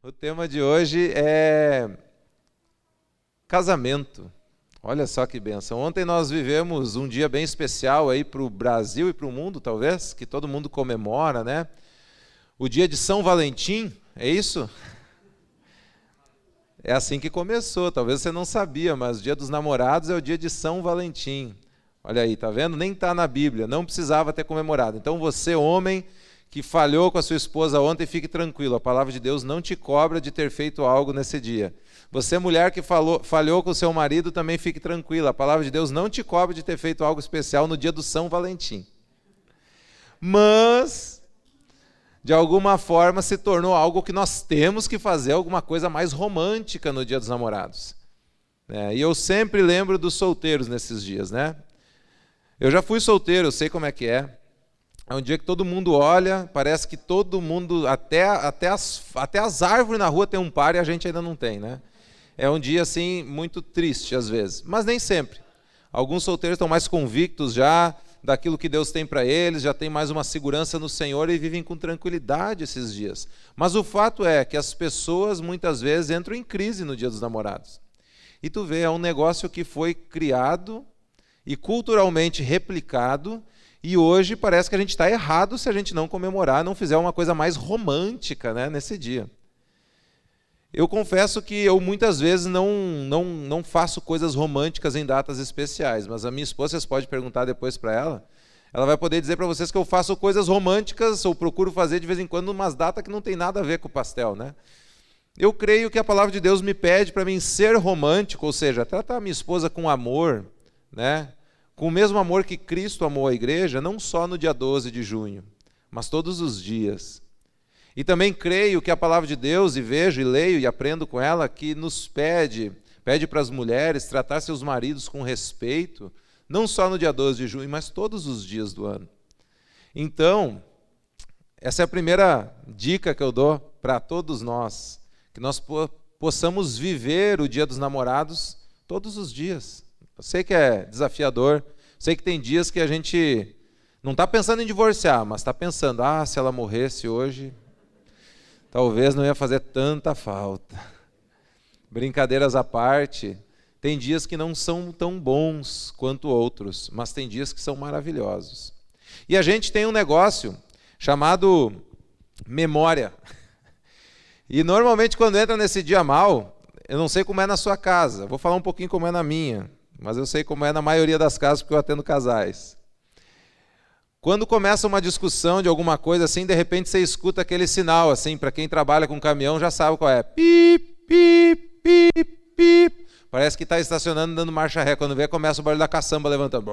O tema de hoje é casamento. Olha só que bênção. Ontem nós vivemos um dia bem especial aí para o Brasil e para o mundo, talvez, que todo mundo comemora, né? O dia de São Valentim, é isso? É assim que começou, talvez você não sabia, mas o dia dos namorados é o dia de São Valentim. Olha aí, tá vendo? Nem está na Bíblia, não precisava ter comemorado. Então você, homem, que falhou com a sua esposa ontem, fique tranquilo, a palavra de Deus não te cobra de ter feito algo nesse dia. Você, mulher que falhou com o seu marido, também fique tranquila, a palavra de Deus não te cobra de ter feito algo especial no dia do São Valentim. Mas, de alguma forma, se tornou algo que nós temos que fazer, alguma coisa mais romântica no dia dos namorados. E eu sempre lembro dos solteiros nesses dias, né? Eu já fui solteiro, eu sei como é que é. É um dia que todo mundo olha, parece que todo mundo, até as árvores na rua tem um par e a gente ainda não tem, né? É um dia, assim, muito triste às vezes, mas nem sempre. Alguns solteiros estão mais convictos já daquilo que Deus tem para eles, já tem mais uma segurança no Senhor e vivem com tranquilidade esses dias. Mas o fato é que as pessoas muitas vezes entram em crise no dia dos namorados. E tu vê, é um negócio que foi criado e culturalmente replicado, e hoje parece que a gente está errado se a gente não comemorar, não fizer uma coisa mais romântica, né, nesse dia. Eu confesso que eu muitas vezes não faço coisas românticas em datas especiais, mas a minha esposa, vocês podem perguntar depois para ela vai poder dizer para vocês que eu faço coisas românticas, ou procuro fazer de vez em quando umas datas que não tem nada a ver com o pastel, né? Eu creio que a palavra de Deus me pede para mim ser romântico, ou seja, tratar a minha esposa com amor, né? Com o mesmo amor que Cristo amou a igreja, não só no dia 12 de junho, mas todos os dias. E também creio que a palavra de Deus, e vejo, e leio, e aprendo com ela, que nos pede para as mulheres tratar seus maridos com respeito, não só no dia 12 de junho, mas todos os dias do ano. Então, essa é a primeira dica que eu dou para todos nós, que nós possamos viver o dia dos namorados todos os dias. Eu sei que é desafiador, sei que tem dias que a gente não está pensando em divorciar, mas está pensando, se ela morresse hoje, talvez não ia fazer tanta falta. Brincadeiras à parte, tem dias que não são tão bons quanto outros, mas tem dias que são maravilhosos. E a gente tem um negócio chamado memória. E normalmente quando entra nesse dia mal, eu não sei como é na sua casa, vou falar um pouquinho como é na minha, mas eu sei como é na maioria das casas, porque eu atendo casais. Quando começa uma discussão de alguma coisa assim, de repente você escuta aquele sinal, assim, para quem trabalha com caminhão já sabe qual é. Pip, pip, pip, pip. Parece que está estacionando dando marcha ré. Quando vê, começa o barulho da caçamba levantando.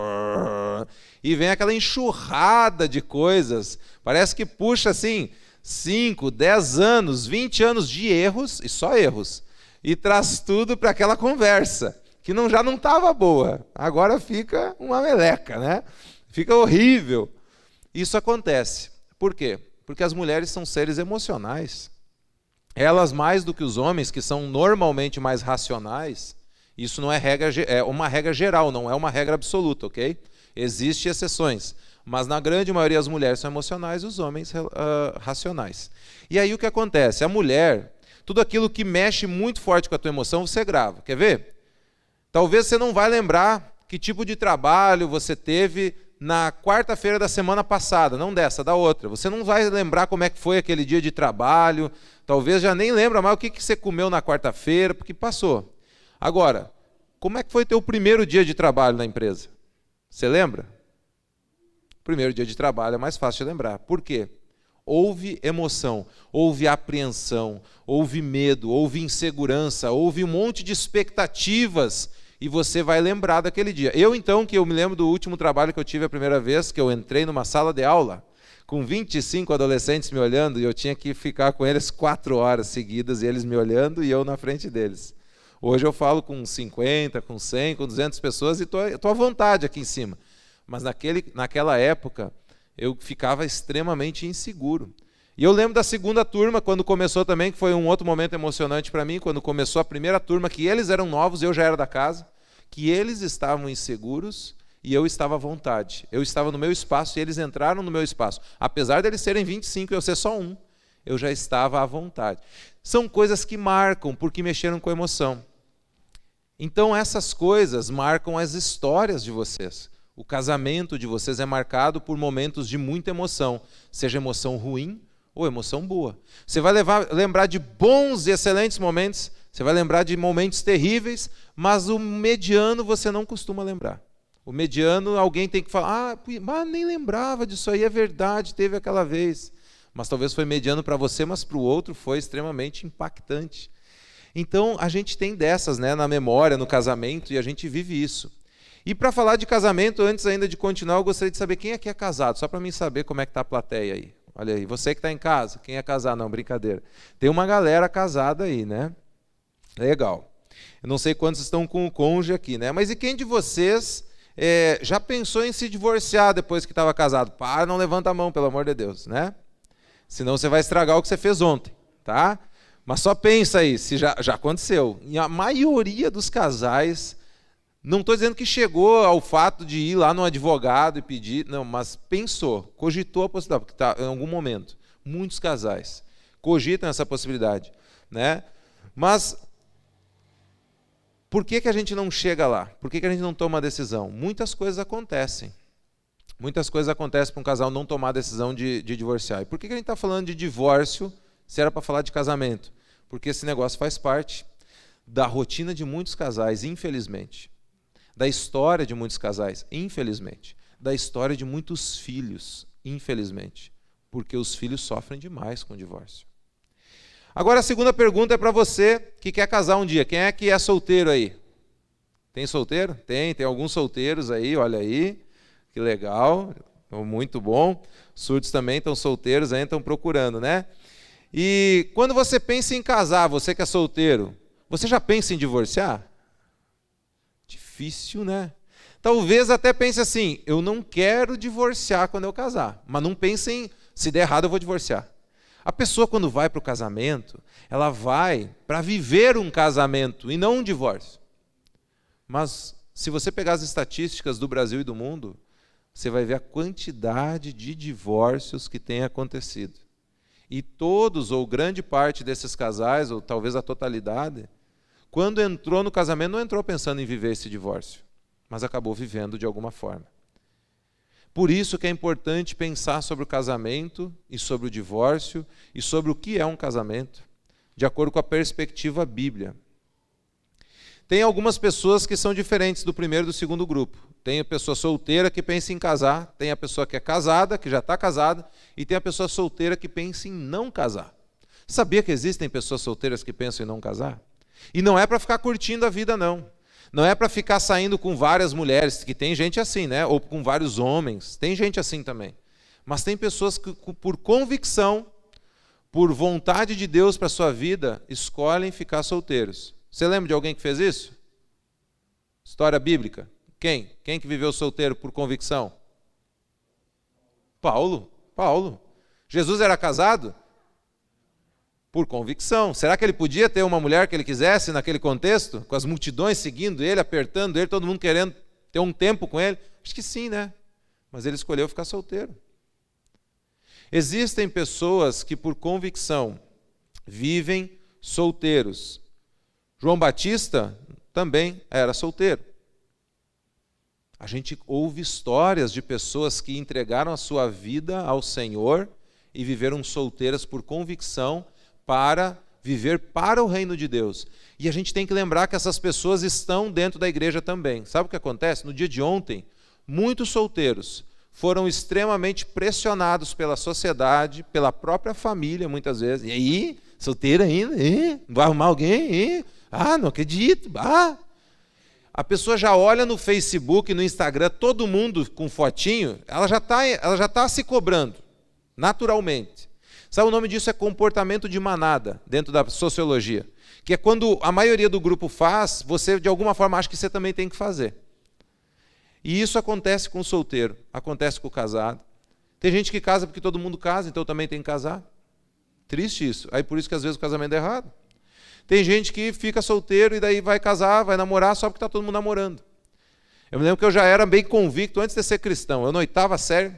E vem aquela enxurrada de coisas. Parece que puxa assim 5, 10 anos, 20 anos de erros, e só erros, e traz tudo para aquela conversa, que já não estava boa, agora fica uma meleca, né? Fica horrível. Isso acontece. Por quê? Porque as mulheres são seres emocionais. Elas, mais do que os homens, que são normalmente mais racionais, isso não é regra, é uma regra geral, não é uma regra absoluta, ok? Existem exceções, mas na grande maioria as mulheres são emocionais e os homens racionais. E aí o que acontece? A mulher, tudo aquilo que mexe muito forte com a tua emoção, você grava. Quer ver? Talvez você não vai lembrar que tipo de trabalho você teve na quarta-feira da semana passada, não dessa, da outra. Você não vai lembrar como é que foi aquele dia de trabalho, talvez já nem lembra mais o que você comeu na quarta-feira, porque passou. Agora, como é que foi teu primeiro dia de trabalho na empresa? Você lembra? Primeiro dia de trabalho é mais fácil de lembrar. Por quê? Houve emoção, houve apreensão, houve medo, houve insegurança, houve um monte de expectativas e você vai lembrar daquele dia. Eu me lembro do último trabalho que eu tive a primeira vez, que eu entrei numa sala de aula com 25 adolescentes me olhando e eu tinha que ficar com eles 4 horas seguidas e eles me olhando e eu na frente deles. Hoje eu falo com 50, com 100, com 200 pessoas e estou à vontade aqui em cima. Mas naquela época eu ficava extremamente inseguro. E eu lembro da segunda turma, quando começou também, que foi um outro momento emocionante para mim, quando começou a primeira turma, que eles eram novos, eu já era da casa, que eles estavam inseguros e eu estava à vontade. Eu estava no meu espaço e eles entraram no meu espaço. Apesar deles serem 25 e eu ser só um, eu já estava à vontade. São coisas que marcam, porque mexeram com a emoção. Então essas coisas marcam as histórias de vocês. O casamento de vocês é marcado por momentos de muita emoção, seja emoção ruim ou emoção boa. Você vai lembrar de bons e excelentes momentos, você vai lembrar de momentos terríveis, mas o mediano você não costuma lembrar. O mediano, alguém tem que falar, mas nem lembrava disso aí, é verdade, teve aquela vez. Mas talvez foi mediano para você, mas para o outro foi extremamente impactante. Então, a gente tem dessas, né, na memória, no casamento, e a gente vive isso. E para falar de casamento, antes ainda de continuar, eu gostaria de saber quem aqui é casado, só para mim saber como é que está a plateia aí. Olha aí, você que está em casa, quem é casado? Não, brincadeira. Tem uma galera casada aí, né? Legal. Eu não sei quantos estão com o cônjuge aqui, né? Mas e quem de vocês já pensou em se divorciar depois que estava casado? Para, não levanta a mão, pelo amor de Deus, né? Senão você vai estragar o que você fez ontem, tá? Mas só pensa aí, se já aconteceu. E a maioria dos casais, não estou dizendo que chegou ao fato de ir lá no advogado e pedir, não, mas pensou, cogitou a possibilidade, porque tá, em algum momento, muitos casais cogitam essa possibilidade, né? Mas por que a gente não chega lá? Por que a gente não toma a decisão? Muitas coisas acontecem. Muitas coisas acontecem para um casal não tomar a decisão de divorciar. E por que a gente está falando de divórcio se era para falar de casamento? Porque esse negócio faz parte da rotina de muitos casais, infelizmente. Da história de muitos casais, infelizmente. Da história de muitos filhos, infelizmente. Porque os filhos sofrem demais com o divórcio. Agora a segunda pergunta é para você que quer casar um dia. Quem é que é solteiro aí? Tem solteiro? Tem alguns solteiros aí, olha aí. Que legal, muito bom. Surdos também estão solteiros, ainda estão procurando, né? E quando você pensa em casar, você que é solteiro, você já pensa em divorciar? Difícil, né? Talvez até pense assim, eu não quero divorciar quando eu casar, mas não pense em, se der errado eu vou divorciar. A pessoa quando vai para o casamento, ela vai para viver um casamento e não um divórcio. Mas se você pegar as estatísticas do Brasil e do mundo, você vai ver a quantidade de divórcios que tem acontecido. E todos, ou grande parte desses casais, ou talvez a totalidade, quando entrou no casamento, não entrou pensando em viver esse divórcio, mas acabou vivendo de alguma forma. Por isso que é importante pensar sobre o casamento e sobre o divórcio e sobre o que é um casamento, de acordo com a perspectiva bíblica. Tem algumas pessoas que são diferentes do primeiro e do segundo grupo. Tem a pessoa solteira que pensa em casar, tem a pessoa que é casada, que já está casada, e tem a pessoa solteira que pensa em não casar. Sabia que existem pessoas solteiras que pensam em não casar? E não é para ficar curtindo a vida, não. Não é para ficar saindo com várias mulheres, que tem gente assim, né? Ou com vários homens, tem gente assim também. Mas tem pessoas que, por convicção, por vontade de Deus para a sua vida, escolhem ficar solteiros. Você lembra de alguém que fez isso? História bíblica. Quem? Quem que viveu solteiro por convicção? Paulo. Jesus era casado? Por convicção. Será que ele podia ter uma mulher que ele quisesse naquele contexto? Com as multidões seguindo ele, apertando ele, todo mundo querendo ter um tempo com ele? Acho que sim, né? Mas ele escolheu ficar solteiro. Existem pessoas que por convicção vivem solteiros. João Batista também era solteiro. A gente ouve histórias de pessoas que entregaram a sua vida ao Senhor e viveram solteiras por convicção para viver para o reino de Deus. E a gente tem que lembrar que essas pessoas estão dentro da igreja também. Sabe o que acontece? No dia de ontem, muitos solteiros foram extremamente pressionados pela sociedade, pela própria família, muitas vezes. E aí, solteiro ainda? Vai arrumar alguém? Não acredito. A pessoa já olha no Facebook, no Instagram, todo mundo com fotinho, ela já tá se cobrando, naturalmente. Sabe, o nome disso é comportamento de manada, dentro da sociologia. Que é quando a maioria do grupo faz, você de alguma forma acha que você também tem que fazer. E isso acontece com o solteiro, acontece com o casado. Tem gente que casa porque todo mundo casa, então também tem que casar. Triste isso. Aí por isso que às vezes o casamento é errado. Tem gente que fica solteiro e daí vai casar, vai namorar só porque está todo mundo namorando. Eu me lembro que eu já era bem convicto antes de ser cristão. Eu na 8ª série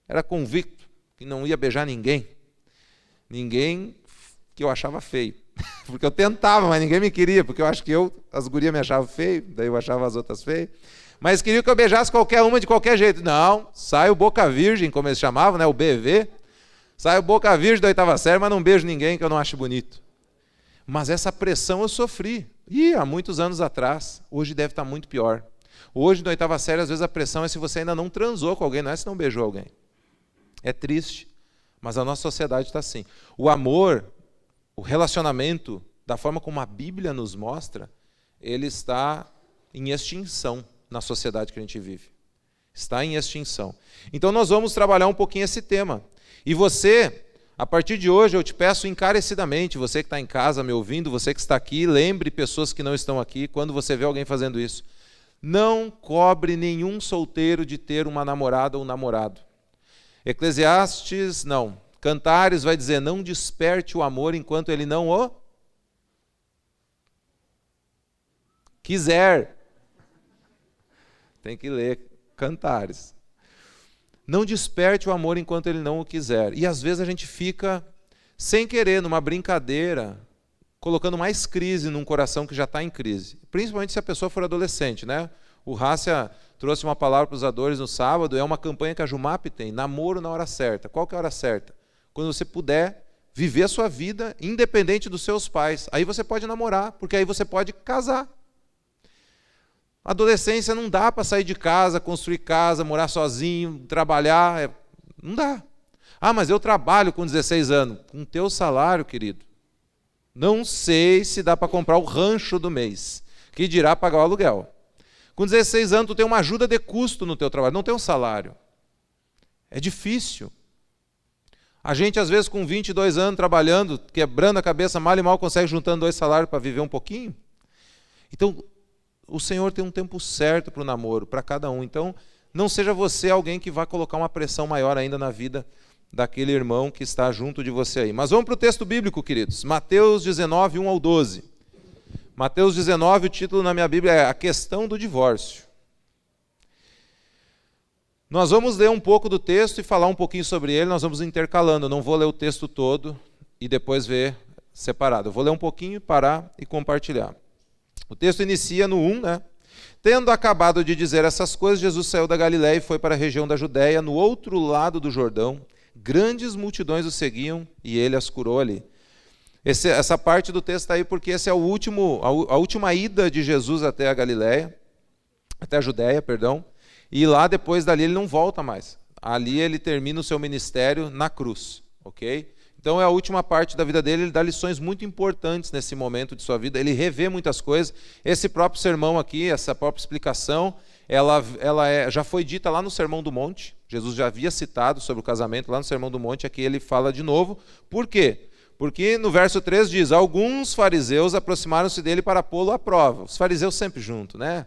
era convicto que não ia beijar ninguém. Ninguém que eu achava feio. Porque eu tentava, mas ninguém me queria, porque eu acho que as gurias me achavam feio, daí eu achava as outras feias. Mas queriam que eu beijasse qualquer uma de qualquer jeito. Não, sai o boca virgem, como eles chamavam, né, o BV. Sai o boca virgem da 8ª série, mas não beijo ninguém que eu não acho bonito. Mas essa pressão eu sofri. Há muitos anos atrás. Hoje deve estar muito pior. Hoje, na 8ª série, às vezes a pressão é se você ainda não transou com alguém, não é se não beijou alguém. É triste, mas a nossa sociedade está assim. O amor, o relacionamento, da forma como a Bíblia nos mostra, ele está em extinção na sociedade que a gente vive. Está em extinção. Então nós vamos trabalhar um pouquinho esse tema. E você, a partir de hoje, eu te peço encarecidamente, você que está em casa me ouvindo, você que está aqui, lembre pessoas que não estão aqui, quando você vê alguém fazendo isso. Não cobre nenhum solteiro de ter uma namorada ou um namorado. Eclesiastes, não. Cantares vai dizer, não desperte o amor enquanto ele não o quiser. Tem que ler Cantares. Não desperte o amor enquanto ele não o quiser. E às vezes a gente fica, sem querer, numa brincadeira, colocando mais crise num coração que já está em crise. Principalmente se a pessoa for adolescente, né? O Rácia trouxe uma palavra para os adores no sábado, é uma campanha que a Jumap tem, namoro na hora certa. Qual que é a hora certa? Quando você puder viver a sua vida independente dos seus pais. Aí você pode namorar, porque aí você pode casar. Adolescência não dá para sair de casa, construir casa, morar sozinho, trabalhar. Não dá. Ah, mas eu trabalho com 16 anos. Com o teu salário, querido. Não sei se dá para comprar o rancho do mês. Que dirá pagar o aluguel. Com 16 anos, tu tem uma ajuda de custo no teu trabalho. Não tem um salário. É difícil. A gente, às vezes, com 22 anos, trabalhando, quebrando a cabeça, mal e mal consegue juntando 2 salários para viver um pouquinho. Então, o Senhor tem um tempo certo para o namoro, para cada um. Então, não seja você alguém que vai colocar uma pressão maior ainda na vida daquele irmão que está junto de você aí. Mas vamos para o texto bíblico, queridos. Mateus 19, 1 ao 12. Mateus 19, o título na minha Bíblia é A Questão do Divórcio. Nós vamos ler um pouco do texto e falar um pouquinho sobre ele, nós vamos intercalando. Eu não vou ler o texto todo e depois ver separado. Eu vou ler um pouquinho, parar e compartilhar. O texto inicia no 1, né? Tendo acabado de dizer essas coisas, Jesus saiu da Galiléia e foi para a região da Judéia, no outro lado do Jordão. Grandes multidões o seguiam e ele as curou ali. Essa parte do texto está aí porque essa é a última ida de Jesus até a Galiléia, até a Judéia, perdão. E lá, depois dali, ele não volta mais. Ali ele termina o seu ministério na cruz, ok? Então é a última parte da vida dele, ele dá lições muito importantes nesse momento de sua vida, ele revê muitas coisas. Esse próprio sermão aqui, essa própria explicação, ela já foi dita lá no Sermão do Monte. Jesus já havia citado sobre o casamento lá no Sermão do Monte, aqui ele fala de novo. Por quê? Porque no verso 3 diz, alguns fariseus aproximaram-se dele para pô-lo à prova. Os fariseus sempre juntos, né?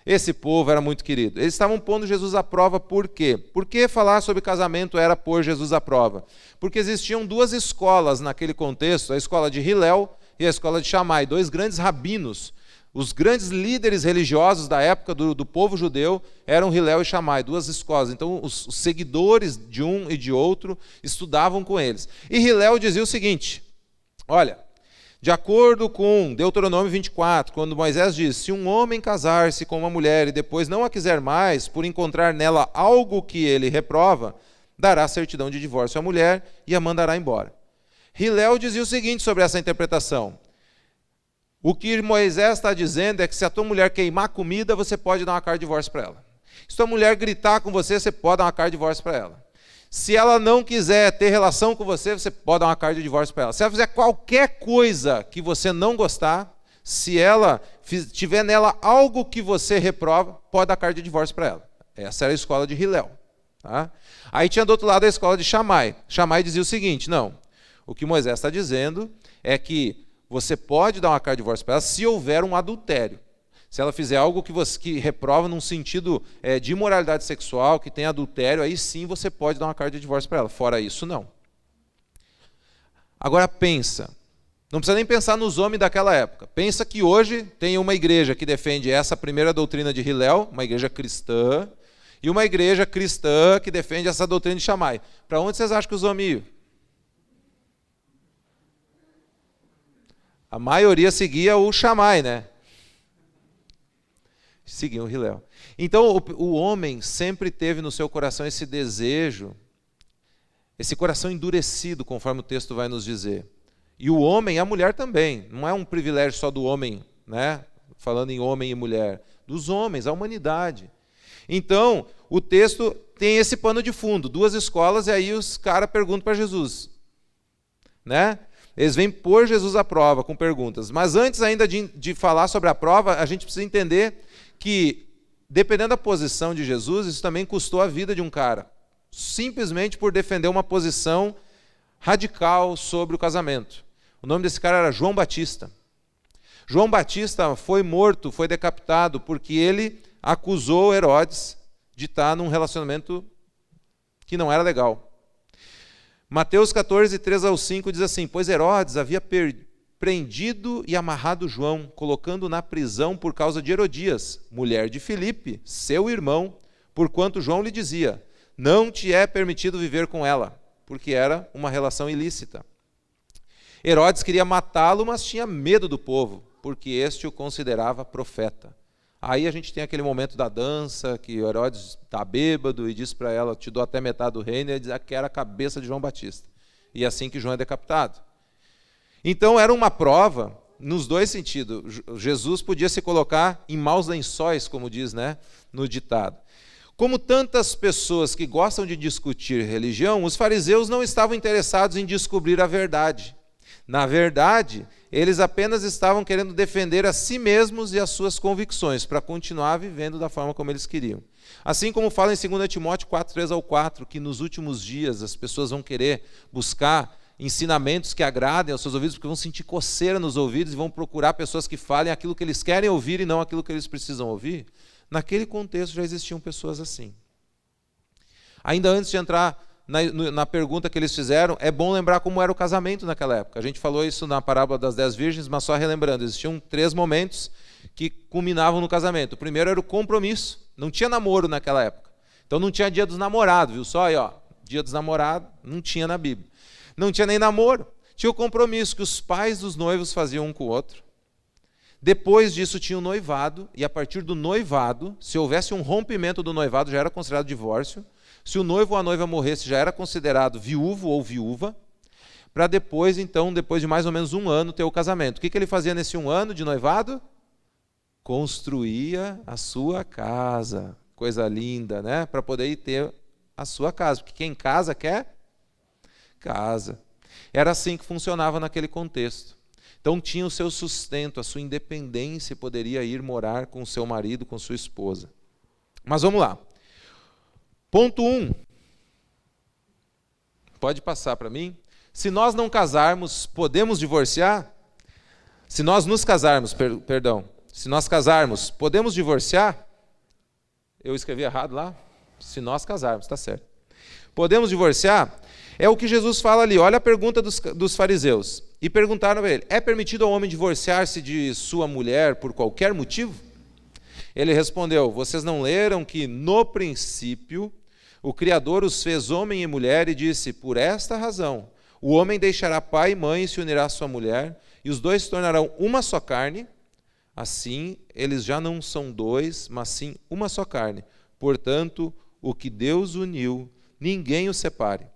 Esse povo era muito querido. Eles estavam pondo Jesus à prova por quê? Por que falar sobre casamento era pôr Jesus à prova? Porque existiam 2 escolas naquele contexto, a escola de Hilel e a escola de Shammai, 2 grandes rabinos. Os grandes líderes religiosos da época do povo judeu eram Hilel e Shammai, 2 escolas. Então os seguidores de um e de outro estudavam com eles. E Hilel dizia o seguinte, olha, de acordo com Deuteronômio 24, quando Moisés diz, se um homem casar-se com uma mulher e depois não a quiser mais, por encontrar nela algo que ele reprova, dará certidão de divórcio à mulher e a mandará embora. Hilel dizia o seguinte sobre essa interpretação, o que Moisés está dizendo é que se a tua mulher queimar comida, você pode dar uma carta de divórcio para ela. Se tua mulher gritar com você, você pode dar uma carta de divórcio para ela. Se ela não quiser ter relação com você, você pode dar uma carta de divórcio para ela. Se ela fizer qualquer coisa que você não gostar, se ela tiver nela algo que você reprova, pode dar carta de divórcio para ela. Essa era a escola de Hilel. Tá? Aí tinha do outro lado a escola de Shammai. Shammai dizia o seguinte, não, o que Moisés está dizendo é que você pode dar uma carta de divórcio para ela se houver um adultério. Se ela fizer algo que reprova num sentido de imoralidade sexual, que tem adultério, aí sim você pode dar uma carta de divórcio para ela. Fora isso, não. Agora pensa. Não precisa nem pensar nos homens daquela época. Pensa que hoje tem uma igreja que defende essa primeira doutrina de Hilel, uma igreja cristã, e uma igreja cristã que defende essa doutrina de Shammai. Para onde vocês acham que os homens iam? A maioria seguia o Shammai, né? Seguiam o Hillel. Então, o homem sempre teve no seu coração esse desejo, esse coração endurecido, conforme o texto vai nos dizer. E o homem, a mulher também. Não é um privilégio só do homem, né? Falando em homem e mulher. Dos homens, a humanidade. Então, o texto tem esse pano de fundo. 2 escolas, e aí os caras perguntam para Jesus. Né? Eles vêm pôr Jesus à prova com perguntas. Mas antes ainda de falar sobre a prova, a gente precisa entender que, dependendo da posição de Jesus, isso também custou a vida de um cara. Simplesmente por defender uma posição radical sobre o casamento. O nome desse cara era João Batista. João Batista foi morto, foi decapitado, porque ele acusou Herodes de estar num relacionamento que não era legal. Mateus 14, 3-5 diz assim: pois Herodes havia prendido e amarrado João, colocando na prisão por causa de Herodias, mulher de Filipe, seu irmão, porquanto João lhe dizia: não te é permitido viver com ela, porque era uma relação ilícita. Herodes queria matá-lo, mas tinha medo do povo, porque este o considerava profeta. Aí a gente tem aquele momento da dança, que Herodes está bêbado e diz para ela: te dou até metade do reino, e ele diz que era a cabeça de João Batista. E é assim que João é decapitado. Então era uma prova, nos dois sentidos. Jesus podia se colocar em maus lençóis, como diz, né, no ditado. Como tantas pessoas que gostam de discutir religião, os fariseus não estavam interessados em descobrir a verdade. Na verdade, eles apenas estavam querendo defender a si mesmos e as suas convicções, para continuar vivendo da forma como eles queriam. Assim como fala em 2 Timóteo 4, 3-4, que nos últimos dias as pessoas vão querer buscar ensinamentos que agradem aos seus ouvidos, porque vão sentir coceira nos ouvidos e vão procurar pessoas que falem aquilo que eles querem ouvir e não aquilo que eles precisam ouvir. Naquele contexto já existiam pessoas assim. Ainda antes de entrar na pergunta que eles fizeram, é bom lembrar como era o casamento naquela época. A gente falou isso na parábola das 10 virgens, mas só relembrando, existiam 3 momentos que culminavam no casamento. O primeiro era o compromisso. Não tinha namoro naquela época. Então não tinha dia dos namorados, viu? Só aí, ó, dia dos namorados não tinha na Bíblia. Não tinha nem namoro. Tinha o compromisso que os pais dos noivos faziam um com o outro. Depois disso tinha o noivado, e a partir do noivado, se houvesse um rompimento do noivado, já era considerado divórcio. Se o noivo ou a noiva morresse, já era considerado viúvo ou viúva, para depois, então, depois de mais ou menos 1 ano, ter o casamento. O que ele fazia nesse 1 ano de noivado? Construía a sua casa. Coisa linda, né? Para poder ter a sua casa. Porque quem casa quer casa. Era assim que funcionava naquele contexto. Então tinha o seu sustento, a sua independência, e poderia ir morar com seu marido, com sua esposa. Mas vamos lá. Ponto 1. Pode passar para mim. Se nós não casarmos, podemos divorciar? Se nós nos casarmos, se nós casarmos, podemos divorciar? Eu escrevi errado lá? Se nós casarmos, está certo. Podemos divorciar? É o que Jesus fala ali. Olha a pergunta dos fariseus. E perguntaram a ele: é permitido ao homem divorciar-se de sua mulher por qualquer motivo? Ele respondeu: vocês não leram que no princípio o Criador os fez homem e mulher e disse: por esta razão o homem deixará pai e mãe e se unirá à sua mulher, e os dois se tornarão uma só carne. Assim, eles já não são 2, mas sim uma só carne. Portanto, o que Deus uniu, ninguém o separe.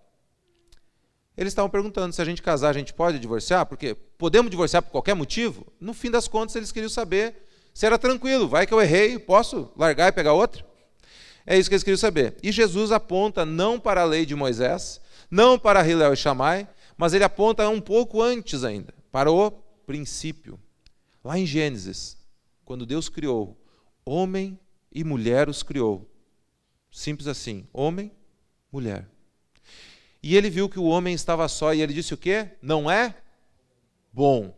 Eles estavam perguntando: se a gente casar, a gente pode divorciar? Porque podemos divorciar por qualquer motivo? No fim das contas, eles queriam saber se era tranquilo. Vai que eu errei, posso largar e pegar outra? É isso que eles queriam saber. E Jesus aponta não para a lei de Moisés, não para Hillel e Shammai, mas ele aponta um pouco antes ainda, para o princípio. Lá em Gênesis, quando Deus criou, homem e mulher os criou. Simples assim, homem, mulher. E ele viu que o homem estava só, e ele disse o quê? Não é bom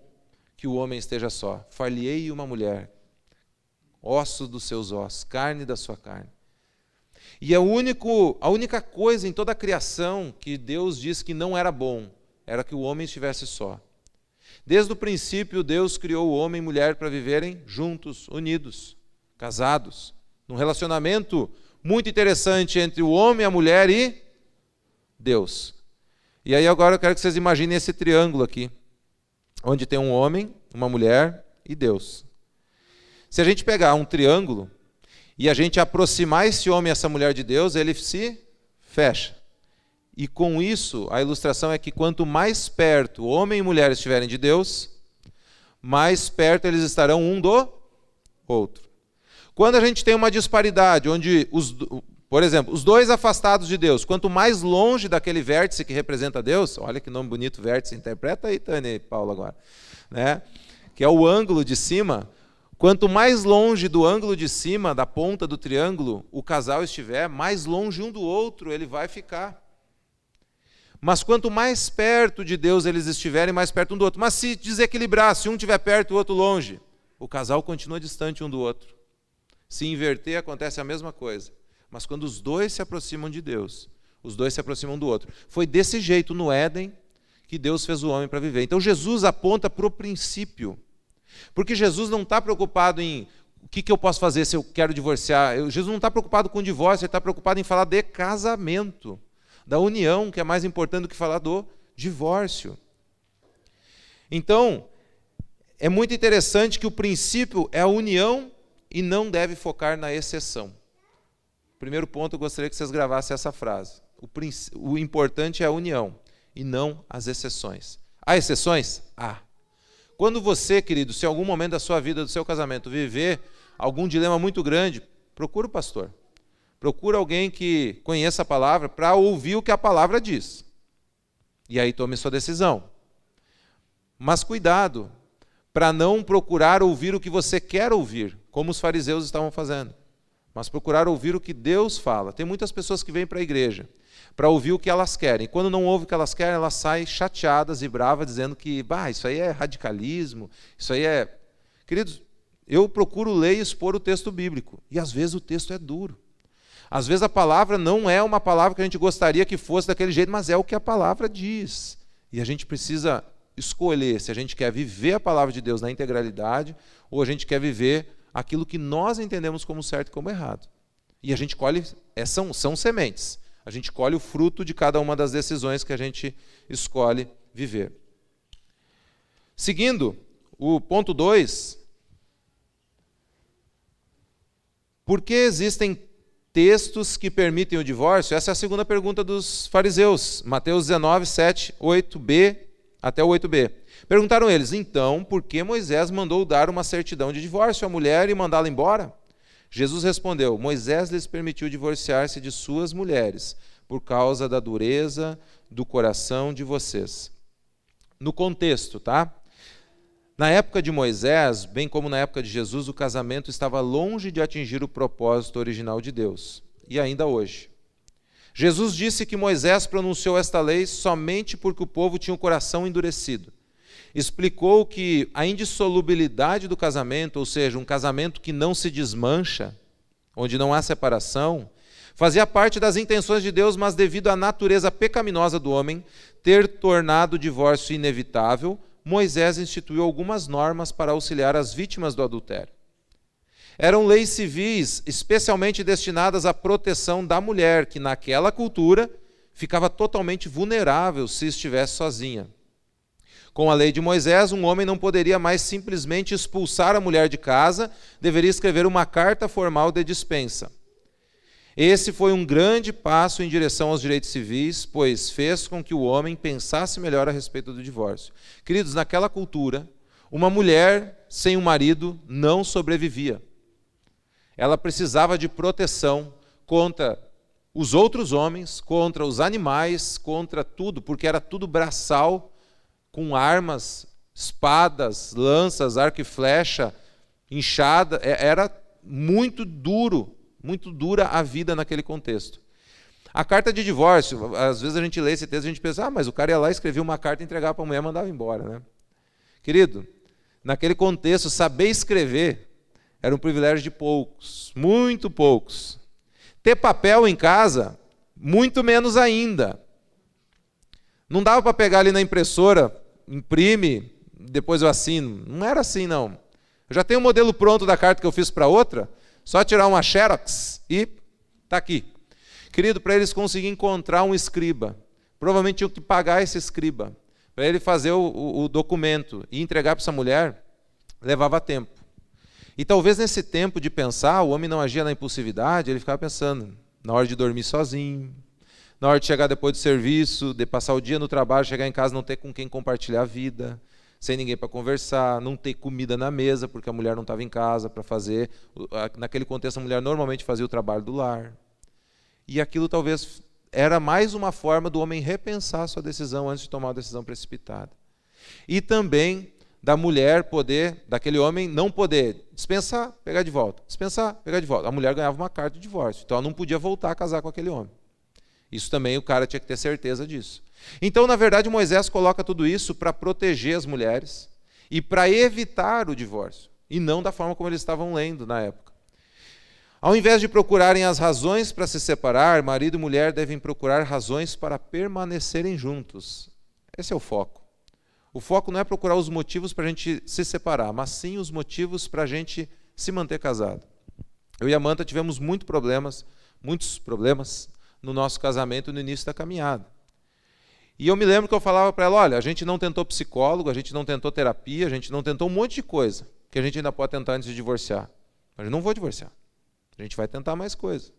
que o homem esteja só. Far-lhe-ei uma mulher, osso dos seus ossos, carne da sua carne. E a única coisa em toda a criação que Deus disse que não era bom, era que o homem estivesse só. Desde o princípio, Deus criou o homem e mulher para viverem juntos, unidos, casados, num relacionamento muito interessante entre o homem, a mulher e Deus. E aí agora eu quero que vocês imaginem esse triângulo aqui, onde tem um homem, uma mulher e Deus. Se a gente pegar um triângulo e a gente aproximar esse homem e essa mulher de Deus, ele se fecha. E com isso, a ilustração é que quanto mais perto homem e mulher estiverem de Deus, mais perto eles estarão um do outro. Quando a gente tem uma disparidade, onde, por exemplo, os dois afastados de Deus, quanto mais longe daquele vértice que representa Deus, olha que nome bonito, vértice, interpreta aí, Tânia e Paulo agora, né? Que é o ângulo de cima, quanto mais longe do ângulo de cima, da ponta do triângulo, o casal estiver, mais longe um do outro ele vai ficar. Mas quanto mais perto de Deus eles estiverem, mais perto um do outro. Mas se desequilibrar, se um estiver perto e o outro longe, o casal continua distante um do outro. Se inverter, acontece a mesma coisa. Mas quando os dois se aproximam de Deus, os dois se aproximam do outro. Foi desse jeito no Éden que Deus fez o homem para viver. Então Jesus aponta para o princípio. Porque Jesus não está preocupado em o que eu posso fazer se eu quero divorciar. Jesus não está preocupado com o divórcio, ele está preocupado em falar de casamento. Da união, que é mais importante do que falar do divórcio. Então, é muito interessante que o princípio é a união e não deve focar na exceção. Primeiro ponto, eu gostaria que vocês gravassem essa frase. O importante é a união e não as exceções. Há exceções? Há. Quando você, querido, se em algum momento da sua vida, do seu casamento, viver algum dilema muito grande, procura o pastor. Procura alguém que conheça a palavra para ouvir o que a palavra diz. E aí tome sua decisão. Mas cuidado para não procurar ouvir o que você quer ouvir, como os fariseus estavam fazendo. Mas procurar ouvir o que Deus fala. Tem muitas pessoas que vêm para a igreja para ouvir o que elas querem. E quando não ouvem o que elas querem, elas saem chateadas e bravas, dizendo que isso aí é radicalismo, isso aí é... Queridos, eu procuro ler e expor o texto bíblico. E às vezes o texto é duro. Às vezes a palavra não é uma palavra que a gente gostaria que fosse daquele jeito, mas é o que a palavra diz. E a gente precisa escolher se a gente quer viver a palavra de Deus na integralidade ou a gente quer viver aquilo que nós entendemos como certo e como errado. E a gente colhe, são sementes. A gente colhe o fruto de cada uma das decisões que a gente escolhe viver. Seguindo, o ponto 2. Por que existem textos que permitem o divórcio? Essa é a segunda pergunta dos fariseus. Mateus 19, 7, 8b até o 8b. Perguntaram eles, então, por que Moisés mandou dar uma certidão de divórcio à mulher e mandá-la embora? Jesus respondeu, Moisés lhes permitiu divorciar-se de suas mulheres, por causa da dureza do coração de vocês. No contexto, tá? Na época de Moisés, bem como na época de Jesus, o casamento estava longe de atingir o propósito original de Deus, e ainda hoje. Jesus disse que Moisés pronunciou esta lei somente porque o povo tinha o coração endurecido. Explicou que a indissolubilidade do casamento, ou seja, um casamento que não se desmancha, onde não há separação, fazia parte das intenções de Deus, mas devido à natureza pecaminosa do homem ter tornado o divórcio inevitável, Moisés instituiu algumas normas para auxiliar as vítimas do adultério. Eram leis civis especialmente destinadas à proteção da mulher, que naquela cultura ficava totalmente vulnerável se estivesse sozinha. Com a lei de Moisés, um homem não poderia mais simplesmente expulsar a mulher de casa, deveria escrever uma carta formal de dispensa. Esse foi um grande passo em direção aos direitos civis, pois fez com que o homem pensasse melhor a respeito do divórcio. Queridos, naquela cultura, uma mulher sem um marido não sobrevivia. Ela precisava de proteção contra os outros homens, contra os animais, contra tudo, porque era tudo braçal, com armas, espadas, lanças, arco e flecha, enxada. Era muito duro. Muito dura a vida naquele contexto. A carta de divórcio, às vezes a gente lê esse texto e a gente pensa, mas o cara ia lá, escrevia uma carta, entregava para a mulher e mandava embora, né? Querido, naquele contexto, saber escrever era um privilégio de poucos, muito poucos. Ter papel em casa, muito menos ainda. Não dava para pegar ali na impressora, imprime, depois eu assino. Não era assim, não. Eu já tenho um modelo pronto da carta que eu fiz para outra, só tirar uma xerox e está aqui. Querido, para eles conseguirem encontrar um escriba, provavelmente tinham que pagar esse escriba, para ele fazer o documento e entregar para essa mulher, levava tempo. E talvez nesse tempo de pensar, o homem não agia na impulsividade, ele ficava pensando na hora de dormir sozinho, na hora de chegar depois do serviço, de passar o dia no trabalho, chegar em casa, não ter com quem compartilhar a vida, sem ninguém para conversar, não ter comida na mesa, porque a mulher não estava em casa para fazer. Naquele contexto, a mulher normalmente fazia o trabalho do lar. E aquilo talvez era mais uma forma do homem repensar a sua decisão antes de tomar uma decisão precipitada. E também da mulher poder, daquele homem não poder dispensar, pegar de volta, dispensar, pegar de volta. A mulher ganhava uma carta de divórcio, então ela não podia voltar a casar com aquele homem. Isso também o cara tinha que ter certeza disso. Então, na verdade, Moisés coloca tudo isso para proteger as mulheres e para evitar o divórcio, e não da forma como eles estavam lendo na época. Ao invés de procurarem as razões para se separar, marido e mulher devem procurar razões para permanecerem juntos. Esse é o foco. O foco não é procurar os motivos para a gente se separar, mas sim os motivos para a gente se manter casado. Eu e a Manta tivemos muitos problemas no nosso casamento no início da caminhada. E eu me lembro que eu falava para ela, olha, a gente não tentou psicólogo, a gente não tentou terapia, a gente não tentou um monte de coisa, que a gente ainda pode tentar antes de divorciar. Mas eu não vou divorciar. A gente vai tentar mais coisas.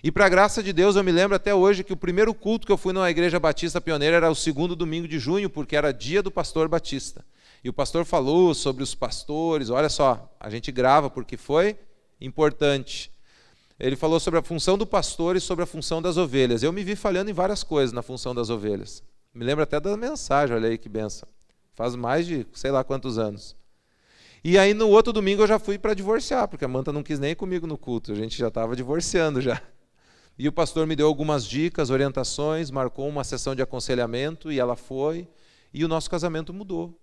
E para a graça de Deus, eu me lembro até hoje que o primeiro culto que eu fui numa igreja batista pioneira era o 2º domingo de junho, porque era dia do pastor batista. E o pastor falou sobre os pastores, olha só, a gente grava porque foi importante. Ele falou sobre a função do pastor e sobre a função das ovelhas. Eu me vi falhando em várias coisas na função das ovelhas. Me lembro até da mensagem, olha aí que benção. Faz mais de sei lá quantos anos. E aí no outro domingo eu já fui para divorciar, porque a Manta não quis nem ir comigo no culto, a gente já estava divorciando já. E o pastor me deu algumas dicas, orientações, marcou uma sessão de aconselhamento e ela foi, e o nosso casamento mudou.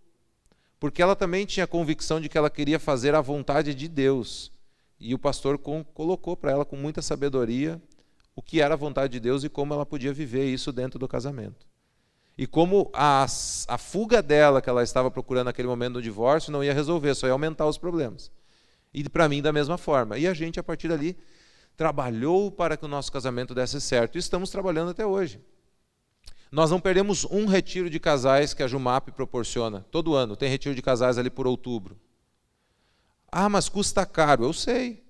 Porque ela também tinha a convicção de que ela queria fazer a vontade de Deus. E o pastor colocou para ela com muita sabedoria o que era a vontade de Deus e como ela podia viver isso dentro do casamento. E como a fuga dela, que ela estava procurando naquele momento do divórcio, não ia resolver, só ia aumentar os problemas. E para mim da mesma forma. E a gente, a partir dali, trabalhou para que o nosso casamento desse certo. E estamos trabalhando até hoje. Nós não perdemos um retiro de casais que a Jumap proporciona. Todo ano tem retiro de casais ali por outubro. Ah, mas custa caro. Eu sei.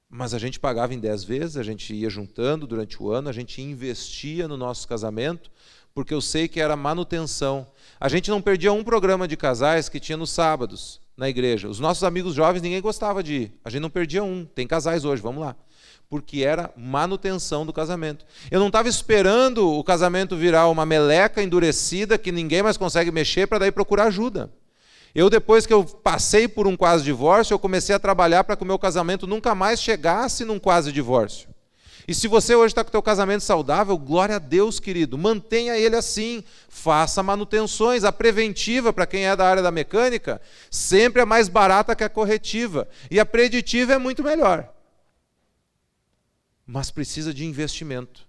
Mas a gente pagava em 10 vezes, a gente ia juntando durante o ano, a gente investia no nosso casamento, porque eu sei que era manutenção. A gente não perdia um programa de casais que tinha nos sábados na igreja. Os nossos amigos jovens, ninguém gostava de ir. A gente não perdia um. Tem casais hoje, vamos lá. Porque era manutenção do casamento. Eu não estava esperando o casamento virar uma meleca endurecida que ninguém mais consegue mexer para daí procurar ajuda. Depois que eu passei por um quase divórcio, eu comecei a trabalhar para que o meu casamento nunca mais chegasse num quase divórcio. E se você hoje está com o teu casamento saudável, glória a Deus, querido, mantenha ele assim, faça manutenções. A preventiva, para quem é da área da mecânica, sempre é mais barata que a corretiva. E a preditiva é muito melhor. Mas precisa de investimento.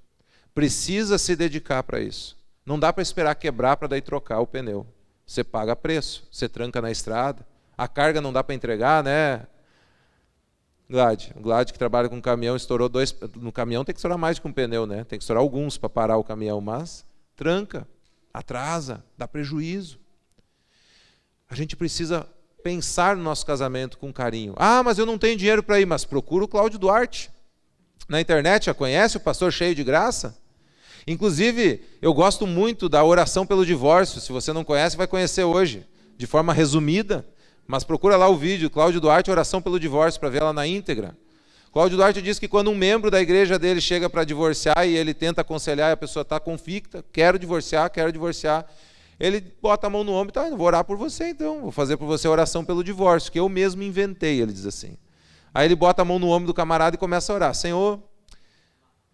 Precisa se dedicar para isso. Não dá para esperar quebrar para daí trocar o pneu. Você paga preço, você tranca na estrada. A carga não dá para entregar, né? O Glad que trabalha com caminhão, estourou 2... No caminhão tem que estourar mais que um pneu, né? Tem que estourar alguns para parar o caminhão, mas tranca, atrasa, dá prejuízo. A gente precisa pensar no nosso casamento com carinho. Ah, mas eu não tenho dinheiro para ir, mas procura o Cláudio Duarte. Na internet, já conhece o pastor cheio de graça? Inclusive, eu gosto muito da oração pelo divórcio. Se você não conhece, vai conhecer hoje, de forma resumida. Mas procura lá o vídeo, Cláudio Duarte, oração pelo divórcio, para ver ela na íntegra. Cláudio Duarte diz que quando um membro da igreja dele chega para divorciar e ele tenta aconselhar e a pessoa está convicta, quero divorciar, ele bota a mão no ombro e eu vou orar por você então, vou fazer por você a oração pelo divórcio, que eu mesmo inventei, ele diz assim. Aí ele bota a mão no ombro do camarada e começa a orar. Senhor,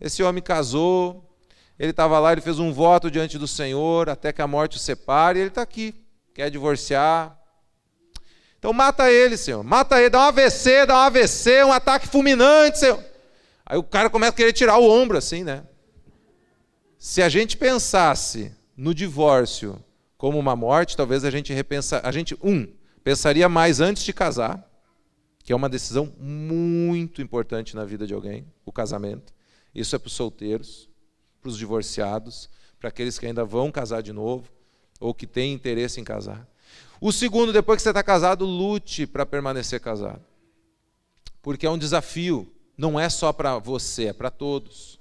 esse homem casou, ele estava lá, ele fez um voto diante do Senhor, até que a morte o separe, e ele está aqui, quer divorciar. Então mata ele, Senhor, mata ele, dá um AVC, um ataque fulminante, Senhor. Aí o cara começa a querer tirar o ombro assim, né? Se a gente pensasse no divórcio como uma morte, talvez a gente pensaria mais antes de casar, que é uma decisão muito importante na vida de alguém, o casamento. Isso é para os solteiros, para os divorciados, para aqueles que ainda vão casar de novo, ou que têm interesse em casar. O segundo, depois que você está casado, lute para permanecer casado. Porque é um desafio, não é só para você, é para todos.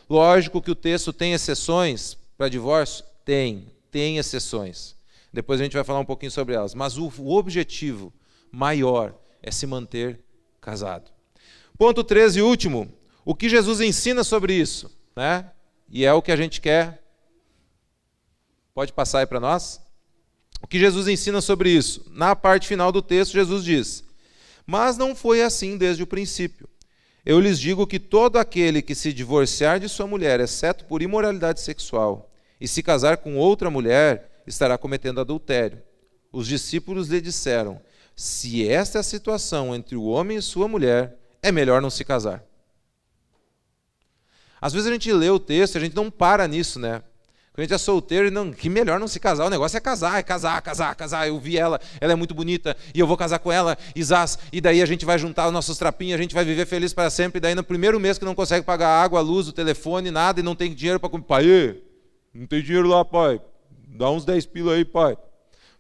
Lógico que o texto tem exceções para divórcio? Tem exceções. Depois a gente vai falar um pouquinho sobre elas. Mas o objetivo maior é se manter casado. Ponto 13 e último, o que Jesus ensina sobre isso, né? E é o que a gente quer. Pode passar aí para nós? O que Jesus ensina sobre isso? Na parte final do texto, Jesus diz: mas não foi assim desde o princípio. Eu lhes digo que todo aquele que se divorciar de sua mulher, exceto por imoralidade sexual, e se casar com outra mulher, estará cometendo adultério. Os discípulos lhe disseram: se esta é a situação entre o homem e sua mulher, é melhor não se casar. Às vezes a gente lê o texto e a gente não para nisso, né? Quando a gente é solteiro, não, que melhor não se casar, o negócio é casar. Eu vi ela é muito bonita, e eu vou casar com ela, e daí a gente vai juntar os nossos trapinhos, a gente vai viver feliz para sempre, e daí no primeiro mês que não consegue pagar a água, a luz, o telefone, nada, e não tem dinheiro para comer. Pai, não tem dinheiro lá, pai. Dá uns 10 pila aí, pai.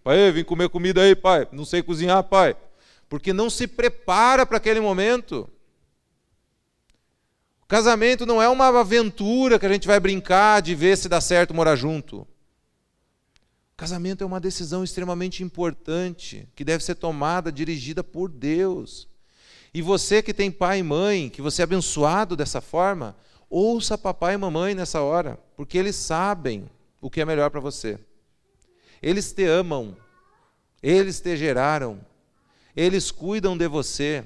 Pai, vem comer comida aí, pai. Não sei cozinhar, pai. Porque não se prepara para aquele momento. O casamento não é uma aventura que a gente vai brincar de ver se dá certo morar junto. O casamento é uma decisão extremamente importante, que deve ser tomada, dirigida por Deus. E você que tem pai e mãe, que você é abençoado dessa forma, ouça papai e mamãe nessa hora, porque eles sabem o que é melhor para você. Eles te amam, eles te geraram, eles cuidam de você.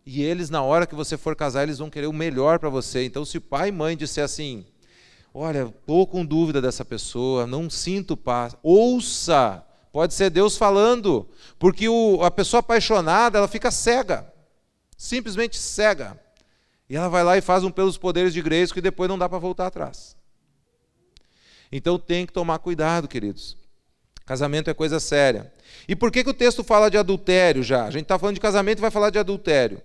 E eles, na hora que você for casar, eles vão querer o melhor para você. Então, se pai e mãe disser assim: olha, estou com dúvida dessa pessoa, não sinto paz, ouça, pode ser Deus falando, porque a pessoa apaixonada, ela fica cega, simplesmente cega. E ela vai lá e faz um pelos poderes de graça que depois não dá para voltar atrás. Então tem que tomar cuidado, queridos. Casamento é coisa séria. E por que o texto fala de adultério já? A gente está falando de casamento e vai falar de adultério.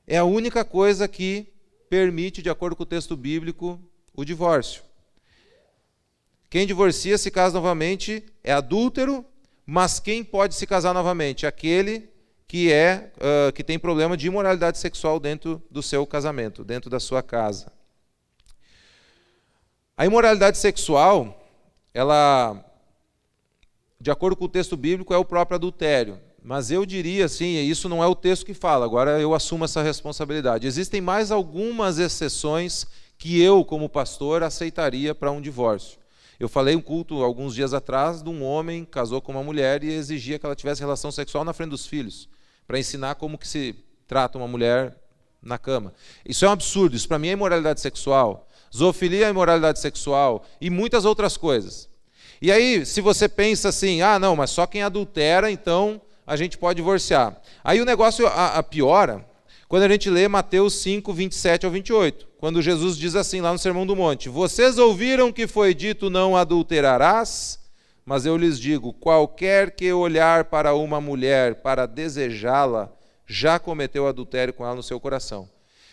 É a única coisa que permite, de acordo com o texto bíblico, o divórcio. Quem divorcia se casa novamente é adúltero, mas quem pode se casar novamente? Aquele que tem problema de imoralidade sexual dentro do seu casamento, dentro da sua casa. A imoralidade sexual, ela, de acordo com o texto bíblico, é o próprio adultério. Mas eu diria assim, isso não é o texto que fala, agora eu assumo essa responsabilidade. Existem mais algumas exceções que eu, como pastor, aceitaria para um divórcio. Eu falei um culto alguns dias atrás de um homem que casou com uma mulher e exigia que ela tivesse relação sexual na frente dos filhos, para ensinar como que se trata uma mulher na cama. Isso é um absurdo, isso para mim é imoralidade sexual. Zoofilia é imoralidade sexual e muitas outras coisas. E aí, se você pensa assim, não, mas só quem adultera, então a gente pode divorciar. Aí o negócio piora quando a gente lê Mateus 5, 27 ao 28, quando Jesus diz assim lá no Sermão do Monte: vocês ouviram que foi dito não adulterarás? Mas eu lhes digo, qualquer que olhar para uma mulher para desejá-la, já cometeu adultério com ela no seu coração.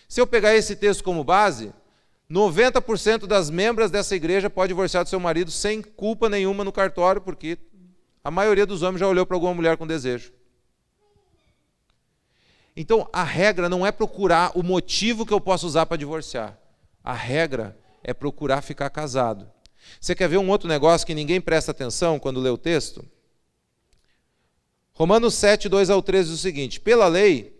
Se eu pegar esse texto como base, 90% das membros dessa igreja pode divorciar do seu marido sem culpa nenhuma no cartório, porque a maioria dos homens já olhou para alguma mulher com desejo. Então, a regra não é procurar o motivo que eu posso usar para divorciar. A regra é procurar ficar casado. Você quer ver um outro negócio que ninguém presta atenção quando lê o texto? Romanos 7, 2 ao 13 diz o seguinte: pela lei,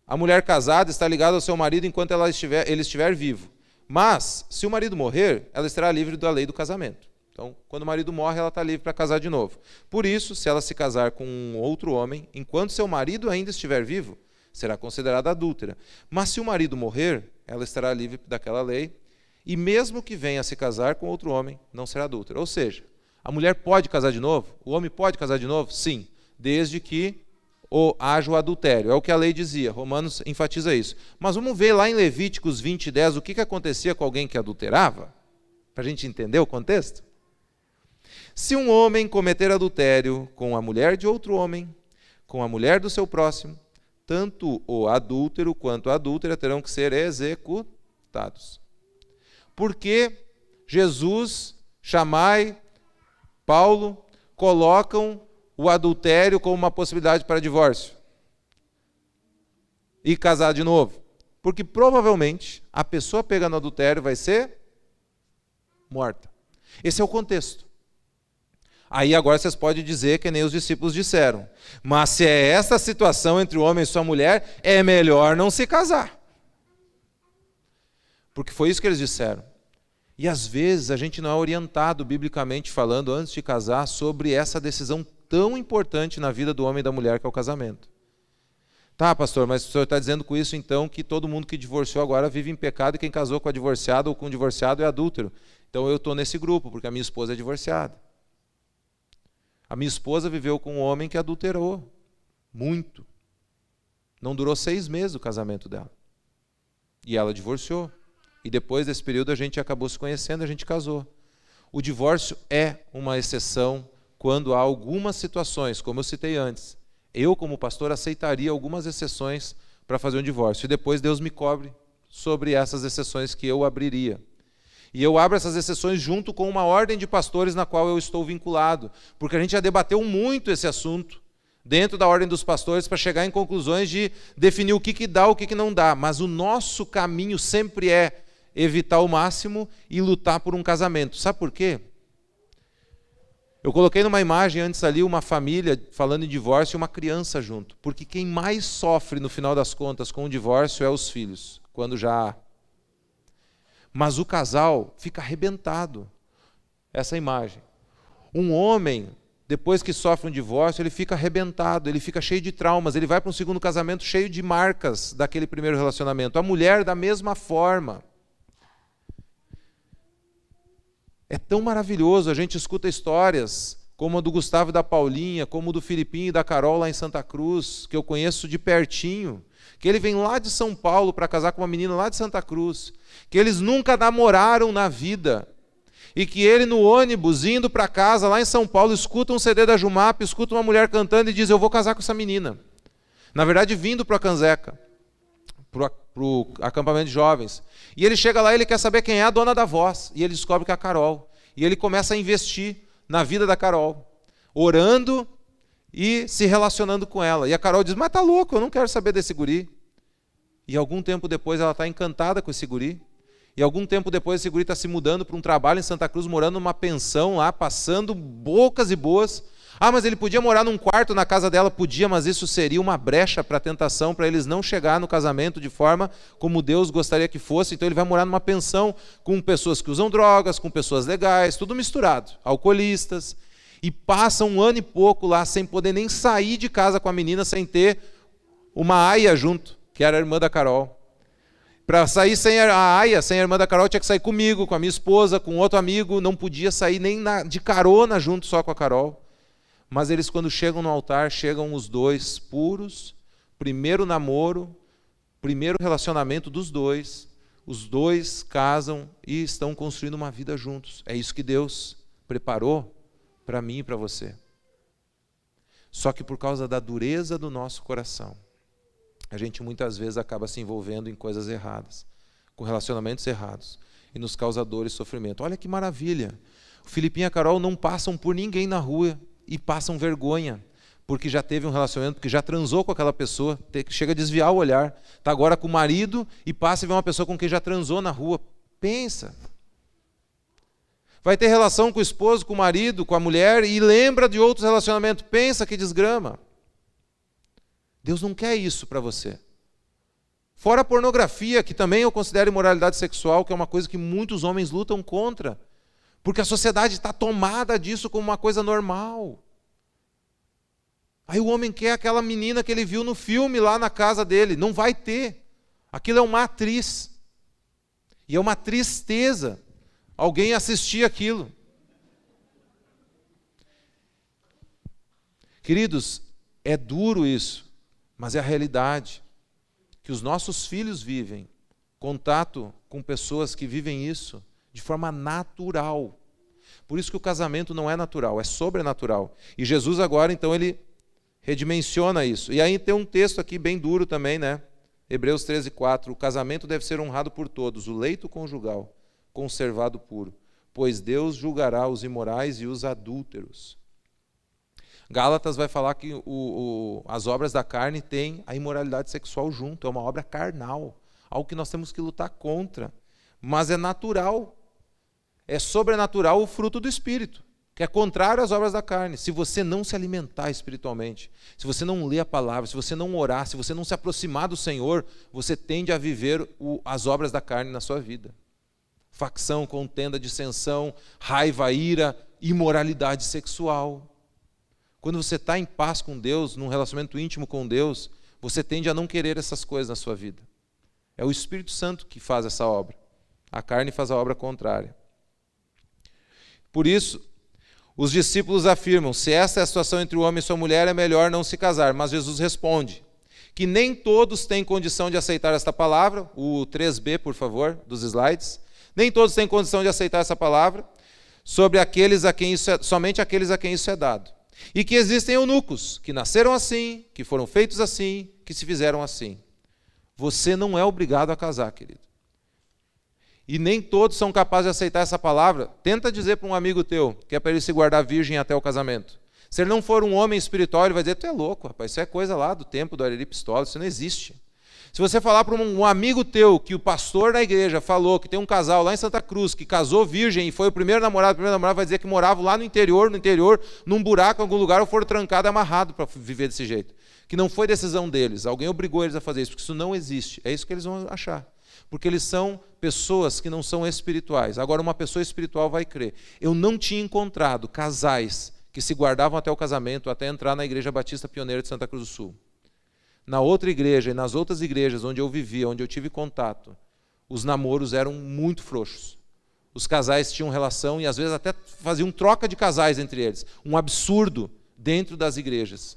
a mulher casada está ligada ao seu marido enquanto ele estiver vivo. Mas, se o marido morrer, ela estará livre da lei do casamento. Então, quando o marido morre, ela está livre para casar de novo. Por isso, se ela se casar com um outro homem, enquanto seu marido ainda estiver vivo, será considerada adúltera. Mas se o marido morrer, ela estará livre daquela lei, e mesmo que venha a se casar com outro homem, não será adúltera. Ou seja, a mulher pode casar de novo? O homem pode casar de novo? Sim, desde que haja o adultério. É o que a lei dizia, Romanos enfatiza isso. Mas vamos ver lá em Levíticos 20, 10, o que acontecia com alguém que adulterava? Para a gente entender o contexto. Se um homem cometer adultério com a mulher de outro homem, com a mulher do seu próximo, tanto o adúltero quanto a adúltera terão que ser executados. Porque Jesus, Shammai, Paulo colocam o adultério como uma possibilidade para divórcio e casar de novo? Porque provavelmente a pessoa pegando no adultério vai ser morta. Esse é o contexto. Aí agora vocês podem dizer que nem os discípulos disseram. Mas se é essa situação entre o homem e sua mulher, é melhor não se casar. Porque foi isso que eles disseram. E às vezes a gente não é orientado, biblicamente falando, antes de casar, sobre essa decisão tão importante na vida do homem e da mulher, que é o casamento. Tá, pastor, mas o senhor está dizendo com isso, então, que todo mundo que divorciou agora vive em pecado e quem casou com a divorciada ou com o divorciado é adúltero. Então eu estou nesse grupo, porque a minha esposa é divorciada. A minha esposa viveu com um homem que adulterou. Muito. Não durou 6 meses o casamento dela. E ela divorciou. E depois desse período a gente acabou se conhecendo, a gente casou. O divórcio é uma exceção quando há algumas situações, como eu citei antes. Eu, como pastor, aceitaria algumas exceções para fazer um divórcio. E depois Deus me cobre sobre essas exceções que eu abriria. E eu abro essas exceções junto com uma ordem de pastores na qual eu estou vinculado. Porque a gente já debateu muito esse assunto dentro da ordem dos pastores para chegar em conclusões de definir o que dá, o que não dá. Mas o nosso caminho sempre é evitar o máximo e lutar por um casamento. Sabe por quê? Eu coloquei numa imagem antes ali uma família falando em divórcio e uma criança junto. Porque quem mais sofre no final das contas com o divórcio é os filhos, quando já há. Mas o casal fica arrebentado. Essa imagem. Um homem, depois que sofre um divórcio, ele fica arrebentado, ele fica cheio de traumas, ele vai para um segundo casamento cheio de marcas daquele primeiro relacionamento. A mulher, da mesma forma. É tão maravilhoso, a gente escuta histórias como a do Gustavo e da Paulinha, como do Filipinho e da Carol lá em Santa Cruz, que eu conheço de pertinho, que ele vem lá de São Paulo para casar com uma menina lá de Santa Cruz, que eles nunca namoraram na vida, e que ele no ônibus, indo para casa lá em São Paulo, escuta um CD da Jumap, escuta uma mulher cantando e diz, eu vou casar com essa menina. Na verdade, vindo para a Canzeca, para o acampamento de jovens. E ele chega lá e ele quer saber quem é a dona da voz. E ele descobre que é a Carol. E ele começa a investir na vida da Carol, orando e se relacionando com ela. E a Carol diz, mas tá louco, eu não quero saber desse guri. E algum tempo depois ela está encantada com esse guri. E algum tempo depois esse guri está se mudando para um trabalho em Santa Cruz, morando numa pensão lá, passando bocas e boas. Ah, mas ele podia morar num quarto na casa dela? Podia, mas isso seria uma brecha para a tentação, para eles não chegar no casamento de forma como Deus gostaria que fosse. Então ele vai morar numa pensão com pessoas que usam drogas, com pessoas legais, tudo misturado, alcoolistas. E passa 1 ano e pouco lá sem poder nem sair de casa com a menina, sem ter uma aia junto, que era a irmã da Carol. Para sair sem a aia, sem a irmã da Carol, tinha que sair comigo, com a minha esposa, com outro amigo, não podia sair nem de carona junto só com a Carol. Mas eles, quando chegam no altar, chegam os dois puros, primeiro namoro, primeiro relacionamento dos dois, os dois casam e estão construindo uma vida juntos. É isso que Deus preparou para mim e para você. Só que por causa da dureza do nosso coração, a gente muitas vezes acaba se envolvendo em coisas erradas, com relacionamentos errados, e nos causa dor e sofrimento. Olha que maravilha! O Filipinho e a Carol não passam por ninguém na rua e passam vergonha, porque já teve um relacionamento, porque já transou com aquela pessoa, chega a desviar o olhar, está agora com o marido e passa e vê uma pessoa com quem já transou na rua. Pensa! Vai ter relação com o esposo, com o marido, com a mulher e lembra de outros relacionamentos. Pensa que desgrama. Deus não quer isso para você. Fora a pornografia, que também eu considero imoralidade sexual, que é uma coisa que muitos homens lutam contra. Porque a sociedade está tomada disso como uma coisa normal. Aí o homem quer aquela menina que ele viu no filme lá na casa dele. Não vai ter. Aquilo é uma atriz. E é uma tristeza alguém assistir aquilo. Queridos, é duro isso, mas é a realidade. Que os nossos filhos vivem contato com pessoas que vivem isso de forma natural. Por isso que o casamento não é natural, é sobrenatural. E Jesus agora, então, ele redimensiona isso. E aí tem um texto aqui bem duro também, né? Hebreus 13:4. O casamento deve ser honrado por todos, o leito conjugal conservado puro, pois Deus julgará os imorais e os adúlteros. Gálatas vai falar que as obras da carne têm a imoralidade sexual junto, é uma obra carnal, algo que nós temos que lutar contra, mas é natural, é sobrenatural o fruto do Espírito, que é contrário às obras da carne. Se você não se alimentar espiritualmente, se você não ler a palavra, se você não orar, se você não se aproximar do Senhor, você tende a viver as obras da carne na sua vida. Facção, contenda, dissensão, raiva, ira, imoralidade sexual. Quando você está em paz com Deus, num relacionamento íntimo com Deus, você tende a não querer essas coisas na sua vida. É o Espírito Santo que faz essa obra. A carne faz a obra contrária. Por isso, os discípulos afirmam, se essa é a situação entre o homem e sua mulher, é melhor não se casar. Mas Jesus responde que nem todos têm condição de aceitar esta palavra. O 3b, por favor, dos slides. Nem todos têm condição de aceitar essa palavra, somente aqueles a quem isso é dado. E que existem eunucos, que nasceram assim, que foram feitos assim, que se fizeram assim. Você não é obrigado a casar, querido. E nem todos são capazes de aceitar essa palavra. Tenta dizer para um amigo teu, que é para ele se guardar virgem até o casamento. Se ele não for um homem espiritual, ele vai dizer, tu é louco, rapaz, isso é coisa lá do tempo do Areri Pistola, isso não existe. Se você falar para um amigo teu que o pastor da igreja falou que tem um casal lá em Santa Cruz que casou virgem e foi o primeiro namorado, vai dizer que morava lá no interior, num buraco, em algum lugar, ou foram trancados e amarrados para viver desse jeito. Que não foi decisão deles, alguém obrigou eles a fazer isso, porque isso não existe. É isso que eles vão achar. Porque eles são pessoas que não são espirituais. Agora, uma pessoa espiritual vai crer. Eu não tinha encontrado casais que se guardavam até o casamento, até entrar na Igreja Batista Pioneira de Santa Cruz do Sul. Na outra igreja e nas outras igrejas onde eu vivia, onde eu tive contato, os namoros eram muito frouxos. Os casais tinham relação e às vezes até faziam troca de casais entre eles. Um absurdo dentro das igrejas.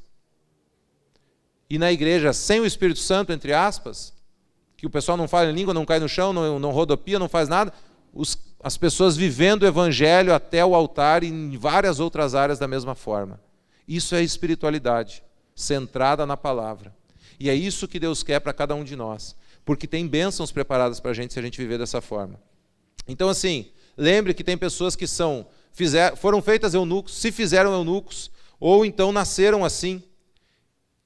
E na igreja sem o Espírito Santo, entre aspas, que o pessoal não fala em língua, não cai no chão, não rodopia, não faz nada, as pessoas vivendo o evangelho até o altar e em várias outras áreas da mesma forma. Isso é espiritualidade, centrada na palavra. E é isso que Deus quer para cada um de nós, porque tem bênçãos preparadas para a gente se a gente viver dessa forma. Então, assim, lembre que tem pessoas que foram feitas eunucos, se fizeram eunucos, ou então nasceram assim,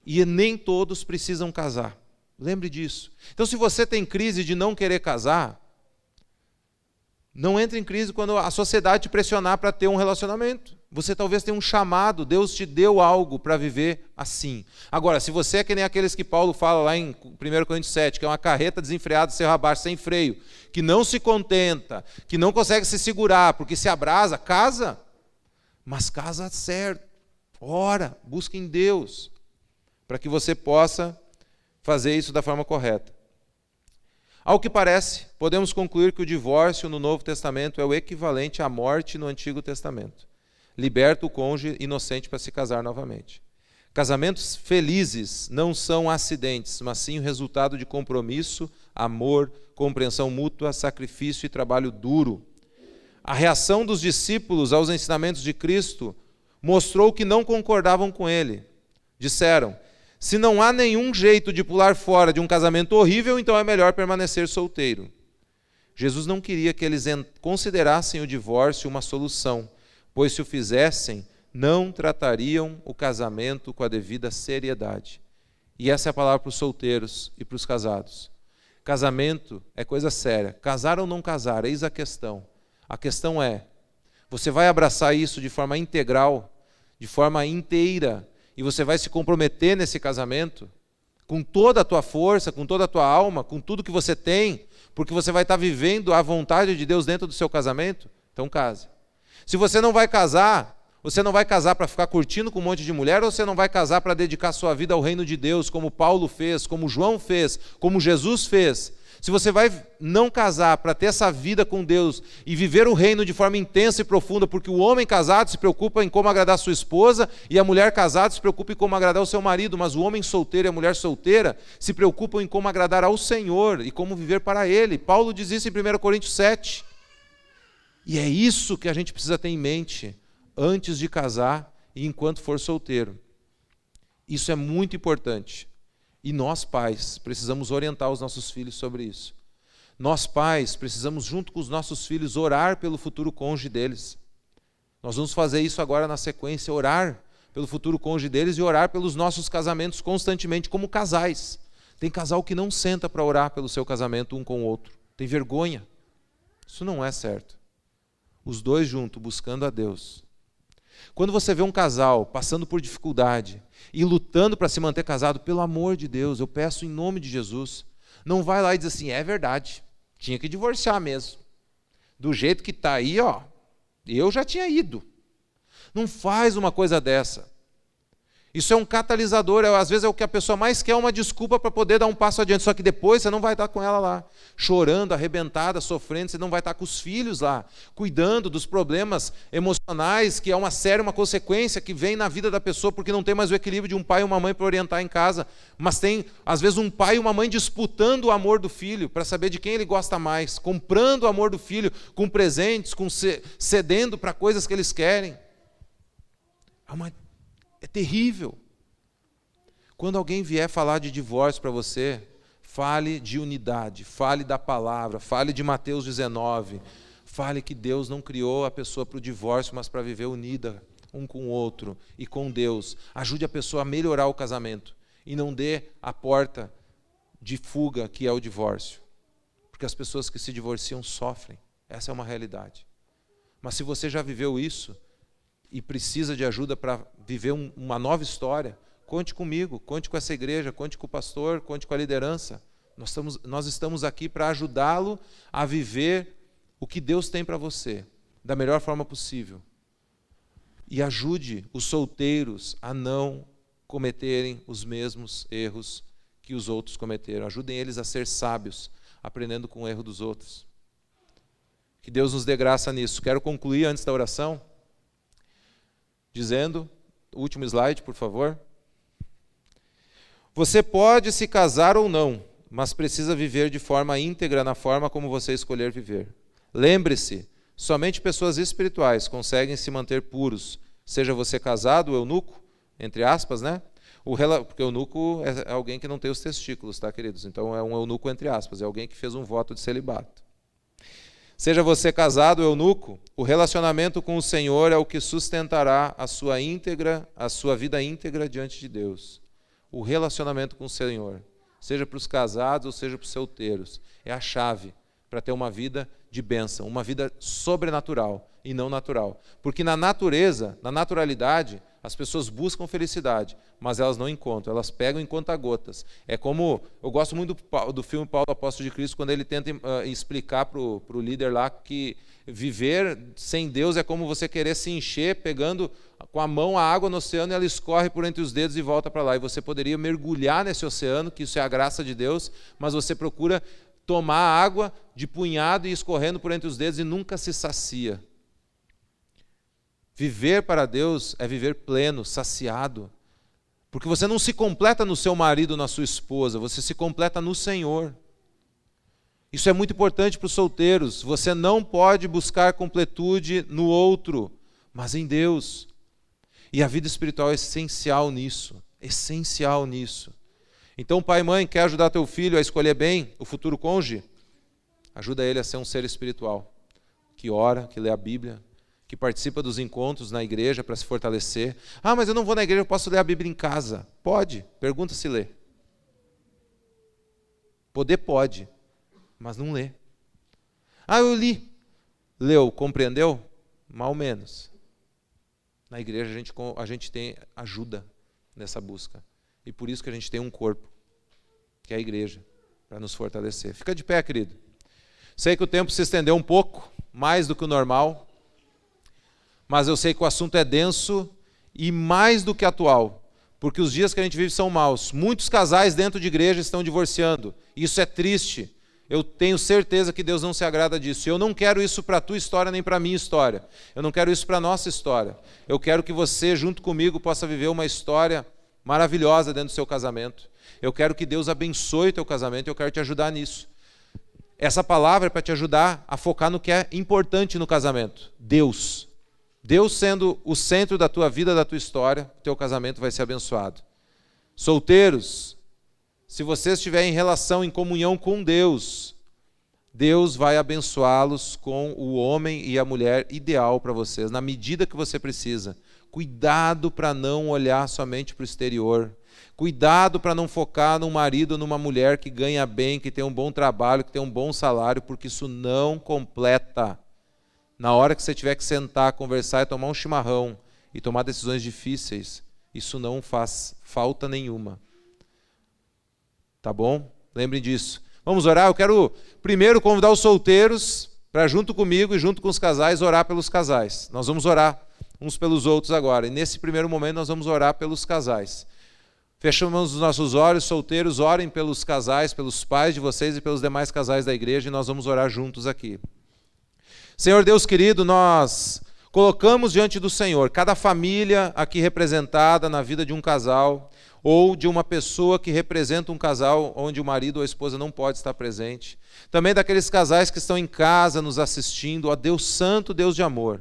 e nem todos precisam casar. Lembre disso. Então, se você tem crise de não querer casar, não entre em crise quando a sociedade te pressionar para ter um relacionamento. Você talvez tenha um chamado, Deus te deu algo para viver assim. Agora, se você é que nem aqueles que Paulo fala lá em 1 Coríntios 7, que é uma carreta desenfreada, serra abaixo, sem freio, que não se contenta, que não consegue se segurar, porque se abrasa, casa, mas casa certo. Ora, busque em Deus, para que você possa fazer isso da forma correta. Ao que parece, podemos concluir que o divórcio no Novo Testamento é o equivalente à morte no Antigo Testamento. Liberta o cônjuge inocente para se casar novamente. Casamentos felizes não são acidentes, mas sim o resultado de compromisso, amor, compreensão mútua, sacrifício e trabalho duro. A reação dos discípulos aos ensinamentos de Cristo mostrou que não concordavam com ele. Disseram, se não há nenhum jeito de pular fora de um casamento horrível, então é melhor permanecer solteiro. Jesus não queria que eles considerassem o divórcio uma solução, pois se o fizessem, não tratariam o casamento com a devida seriedade. E essa é a palavra para os solteiros e para os casados. Casamento é coisa séria. Casar ou não casar, eis a questão. A questão é, você vai abraçar isso de forma integral, de forma inteira, e você vai se comprometer nesse casamento, com toda a tua força, com toda a tua alma, com tudo que você tem, porque você vai estar vivendo a vontade de Deus dentro do seu casamento, então case. Se você não vai casar para ficar curtindo com um monte de mulher, ou você não vai casar para dedicar sua vida ao reino de Deus, como Paulo fez, como João fez, como Jesus fez. Se você vai não casar para ter essa vida com Deus e viver o reino de forma intensa e profunda, porque o homem casado se preocupa em como agradar sua esposa e a mulher casada se preocupa em como agradar o seu marido, mas o homem solteiro e a mulher solteira se preocupam em como agradar ao Senhor e como viver para Ele. Paulo diz isso em 1 Coríntios 7. E é isso que a gente precisa ter em mente antes de casar e enquanto for solteiro. Isso é muito importante. E nós, pais, precisamos orientar os nossos filhos sobre isso. Nós, pais, precisamos, junto com os nossos filhos, orar pelo futuro cônjuge deles. Nós vamos fazer isso agora na sequência, orar pelo futuro cônjuge deles e orar pelos nossos casamentos constantemente como casais. Tem casal que não senta para orar pelo seu casamento um com o outro. Tem vergonha. Isso não é certo. Os dois juntos, buscando a Deus. Quando você vê um casal passando por dificuldade e lutando para se manter casado, pelo amor de Deus, eu peço em nome de Jesus, não vai lá e diz assim, é verdade, tinha que divorciar mesmo. Do jeito que está aí, ó, eu já tinha ido. Não faz uma coisa dessa. Isso é um catalisador, às vezes é o que a pessoa mais quer, uma desculpa para poder dar um passo adiante, só que depois você não vai estar com ela lá, chorando, arrebentada, sofrendo, você não vai estar com os filhos lá, cuidando dos problemas emocionais, que é uma séria, uma consequência que vem na vida da pessoa, porque não tem mais o equilíbrio de um pai e uma mãe para orientar em casa, mas tem, às vezes, um pai e uma mãe disputando o amor do filho, para saber de quem ele gosta mais, comprando o amor do filho, com presentes, cedendo para coisas que eles querem. É terrível. Quando alguém vier falar de divórcio para você, fale de unidade, fale da palavra, fale de Mateus 19, fale que Deus não criou a pessoa para o divórcio, mas para viver unida um com o outro e com Deus. Ajude a pessoa a melhorar o casamento e não dê a porta de fuga que é o divórcio. Porque as pessoas que se divorciam sofrem. Essa é uma realidade. Mas se você já viveu isso, e precisa de ajuda para viver uma nova história, conte comigo, conte com essa igreja, conte com o pastor, conte com a liderança. Nós estamos aqui para ajudá-lo a viver o que Deus tem para você, da melhor forma possível. E ajude os solteiros a não cometerem os mesmos erros que os outros cometeram. Ajudem eles a ser sábios, aprendendo com o erro dos outros. Que Deus nos dê graça nisso. Quero concluir antes da oração dizendo, último slide, por favor. Você pode se casar ou não, mas precisa viver de forma íntegra na forma como você escolher viver. Lembre-se, somente pessoas espirituais conseguem se manter puros, seja você casado ou eunuco, entre aspas, né? Porque eunuco é alguém que não tem os testículos, tá, queridos? Então é um eunuco entre aspas, é alguém que fez um voto de celibato. Seja você casado ou eunuco, o relacionamento com o Senhor é o que sustentará a sua vida íntegra diante de Deus. O relacionamento com o Senhor, seja para os casados ou seja para os solteiros, é a chave para ter uma vida de bênção, uma vida sobrenatural e não natural. Porque na natureza, na naturalidade, as pessoas buscam felicidade, mas elas não encontram, elas pegam em conta-gotas. É como, eu gosto muito do filme Paulo Apóstolo de Cristo, quando ele tenta explicar para o líder lá que viver sem Deus é como você querer se encher, pegando com a mão a água no oceano e ela escorre por entre os dedos e volta para lá. E você poderia mergulhar nesse oceano, que isso é a graça de Deus, mas você procura tomar a água de punhado e escorrendo por entre os dedos e nunca se sacia. Viver para Deus é viver pleno, saciado. Porque você não se completa no seu marido, na sua esposa, você se completa no Senhor. Isso é muito importante para os solteiros. Você não pode buscar completude no outro, mas em Deus. E a vida espiritual é essencial nisso. Essencial nisso. Então, pai e mãe, quer ajudar teu filho a escolher bem o futuro cônjuge? Ajuda ele a ser um ser espiritual, que ora, que lê a Bíblia, que participa dos encontros na igreja para se fortalecer. Ah, mas eu não vou na igreja, eu posso ler a Bíblia em casa. Pode, pergunta se lê. Poder pode, mas não lê. Ah, eu li. Leu, compreendeu? Mal ou menos. Na igreja a gente tem ajuda nessa busca. E por isso que a gente tem um corpo, que é a igreja, para nos fortalecer. Fica de pé, querido. Sei que o tempo se estendeu um pouco, mais do que o normal, mas eu sei que o assunto é denso e mais do que atual, porque os dias que a gente vive são maus. Muitos casais dentro de igreja estão divorciando. Isso é triste. Eu tenho certeza que Deus não se agrada disso. Eu não quero isso para a tua história nem para a minha história. Eu não quero isso para a nossa história. Eu quero que você, junto comigo, possa viver uma história maravilhosa dentro do seu casamento. Eu quero que Deus abençoe o teu casamento e eu quero te ajudar nisso. Essa palavra é para te ajudar a focar no que é importante no casamento. Deus. Deus sendo o centro da tua vida, da tua história, teu casamento vai ser abençoado. Solteiros, se você estiver em relação, em comunhão com Deus, Deus vai abençoá-los com o homem e a mulher ideal para vocês, na medida que você precisa, cuidado para não olhar somente para o exterior. Cuidado para não focar num marido ou numa mulher que ganha bem, que tem um bom trabalho, que tem um bom salário, porque isso não completa. Na hora que você tiver que sentar, conversar e tomar um chimarrão e tomar decisões difíceis, isso não faz falta nenhuma. Tá bom? Lembrem disso. Vamos orar? Eu quero primeiro convidar os solteiros para junto comigo e junto com os casais orar pelos casais. Nós vamos orar uns pelos outros agora. E nesse primeiro momento nós vamos orar pelos casais. Fechamos os nossos olhos, solteiros, orem pelos casais, pelos pais de vocês e pelos demais casais da igreja, e nós vamos orar juntos aqui. Senhor Deus querido, nós colocamos diante do Senhor cada família aqui representada na vida de um casal, ou de uma pessoa que representa um casal onde o marido ou a esposa não pode estar presente. Também daqueles casais que estão em casa nos assistindo, ó Deus Santo, Deus de amor.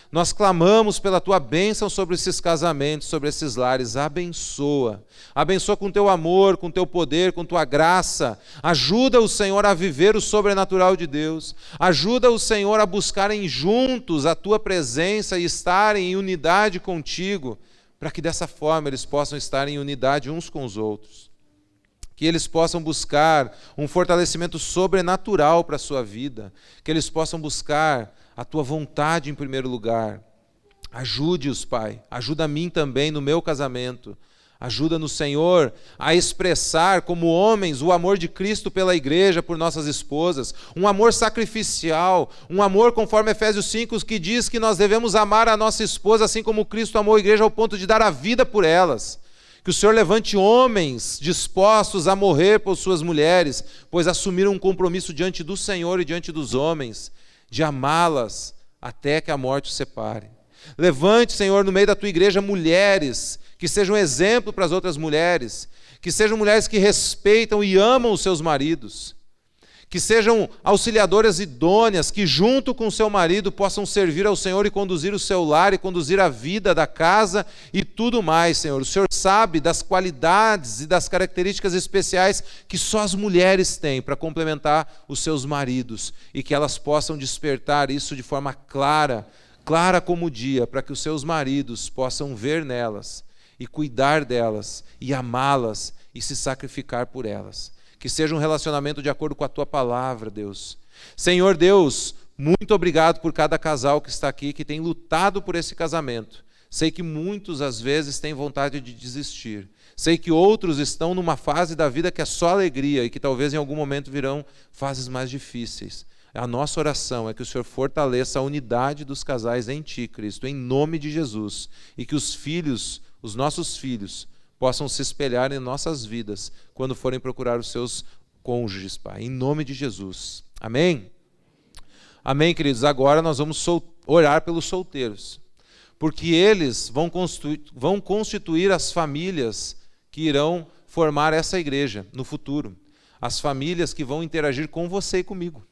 Nós clamamos pela Tua bênção sobre esses casamentos, sobre esses lares. Abençoa. Abençoa com Teu amor, com Teu poder, com Tua graça. Ajuda o Senhor a viver o sobrenatural de Deus. Ajuda o Senhor a buscarem juntos a Tua presença e estarem em unidade contigo, para que dessa forma eles possam estar em unidade uns com os outros. Que eles possam buscar um fortalecimento sobrenatural para a sua vida. Que eles possam buscar a Tua vontade em primeiro lugar. Ajude-os, Pai. Ajuda a mim também no meu casamento. Ajuda-nos, Senhor, a expressar como homens o amor de Cristo pela igreja, por nossas esposas. Um amor sacrificial, um amor conforme Efésios 5, que diz que nós devemos amar a nossa esposa assim como Cristo amou a igreja ao ponto de dar a vida por elas. Que o Senhor levante homens dispostos a morrer por suas mulheres, pois assumiram um compromisso diante do Senhor e diante dos homens, de amá-las até que a morte os separe. Levante, Senhor, no meio da Tua igreja, mulheres que sejam exemplo para as outras mulheres, que sejam mulheres que respeitam e amam os seus maridos, que sejam auxiliadoras idôneas, que junto com o seu marido possam servir ao Senhor e conduzir o seu lar e conduzir a vida da casa e tudo mais, Senhor. O Senhor sabe das qualidades e das características especiais que só as mulheres têm para complementar os seus maridos, e que elas possam despertar isso de forma clara como o dia, para que os seus maridos possam ver nelas e cuidar delas e amá-las e se sacrificar por elas. Que seja um relacionamento de acordo com a Tua palavra, Deus. Senhor Deus, muito obrigado por cada casal que está aqui, que tem lutado por esse casamento. Sei que muitos, às vezes, têm vontade de desistir. Sei que outros estão numa fase da vida que é só alegria e que talvez em algum momento virão fases mais difíceis. A nossa oração é que o Senhor fortaleça a unidade dos casais em Ti, Cristo, em nome de Jesus, e que os filhos, os nossos filhos, possam se espelhar em nossas vidas quando forem procurar os seus cônjuges, Pai, em nome de Jesus. Amém? Amém, queridos. Agora nós vamos orar pelos solteiros, porque eles vão constituir as famílias que irão formar essa igreja no futuro, as famílias que vão interagir com você e comigo,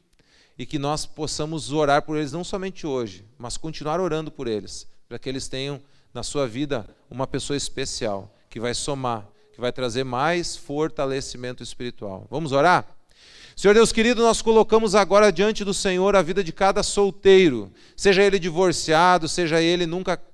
e que nós possamos orar por eles não somente hoje, mas continuar orando por eles, para que eles tenham na sua vida uma pessoa especial, que vai somar, que vai trazer mais fortalecimento espiritual. Vamos orar? Senhor Deus querido, nós colocamos agora diante do Senhor a vida de cada solteiro, seja ele divorciado, seja ele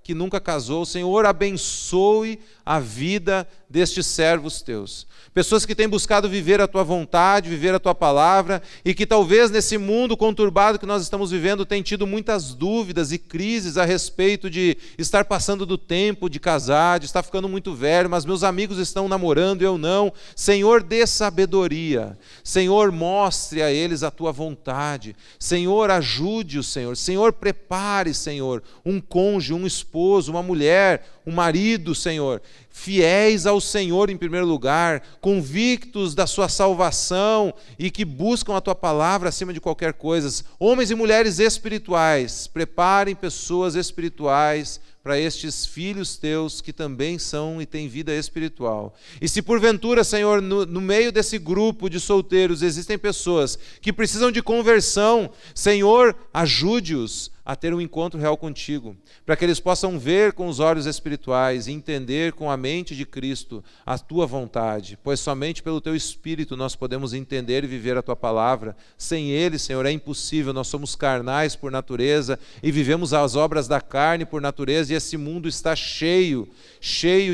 que nunca casou. Senhor, abençoe a vida destes servos Teus. Pessoas que têm buscado viver a Tua vontade, viver a Tua palavra, e que talvez nesse mundo conturbado que nós estamos vivendo tenham tido muitas dúvidas e crises a respeito de estar passando do tempo de casar, de estar ficando muito velho, mas meus amigos estão namorando, eu não. Senhor, dê sabedoria. Senhor, mostre a eles a Tua vontade. Senhor, ajude-os, Senhor. Senhor, prepare, Senhor, um cônjuge, um esposo, uma mulher, um marido, Senhor, fiéis ao Senhor em primeiro lugar, convictos da sua salvação e que buscam a Tua palavra acima de qualquer coisa. Homens e mulheres espirituais, preparem pessoas espirituais para estes filhos Teus que também são e têm vida espiritual. E se porventura, Senhor, no meio desse grupo de solteiros existem pessoas que precisam de conversão, Senhor, ajude-os a ter um encontro real contigo, para que eles possam ver com os olhos espirituais e entender com a mente de Cristo a tua vontade, pois somente pelo teu Espírito nós podemos entender e viver a tua palavra. Sem ele, Senhor, é impossível, nós somos carnais por natureza e vivemos as obras da carne por natureza, e esse mundo está cheio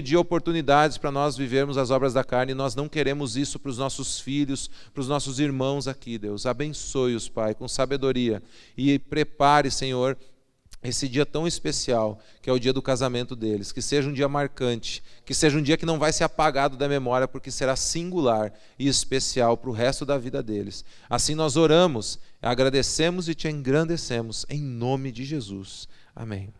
de oportunidades para nós vivermos as obras da carne, e nós não queremos isso para os nossos filhos, para os nossos irmãos aqui, Deus. Abençoe-os, Pai, com sabedoria, e prepare, Senhor, esse dia tão especial, que é o dia do casamento deles, que seja um dia marcante, que seja um dia que não vai ser apagado da memória, porque será singular e especial para o resto da vida deles. Assim nós oramos, agradecemos e te engrandecemos, em nome de Jesus. Amém.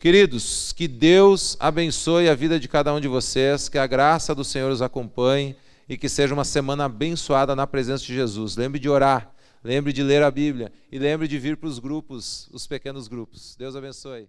Queridos, que Deus abençoe a vida de cada um de vocês, que a graça do Senhor os acompanhe e que seja uma semana abençoada na presença de Jesus. Lembre de orar, lembre de ler a Bíblia e lembre de vir para os grupos, os pequenos grupos. Deus abençoe.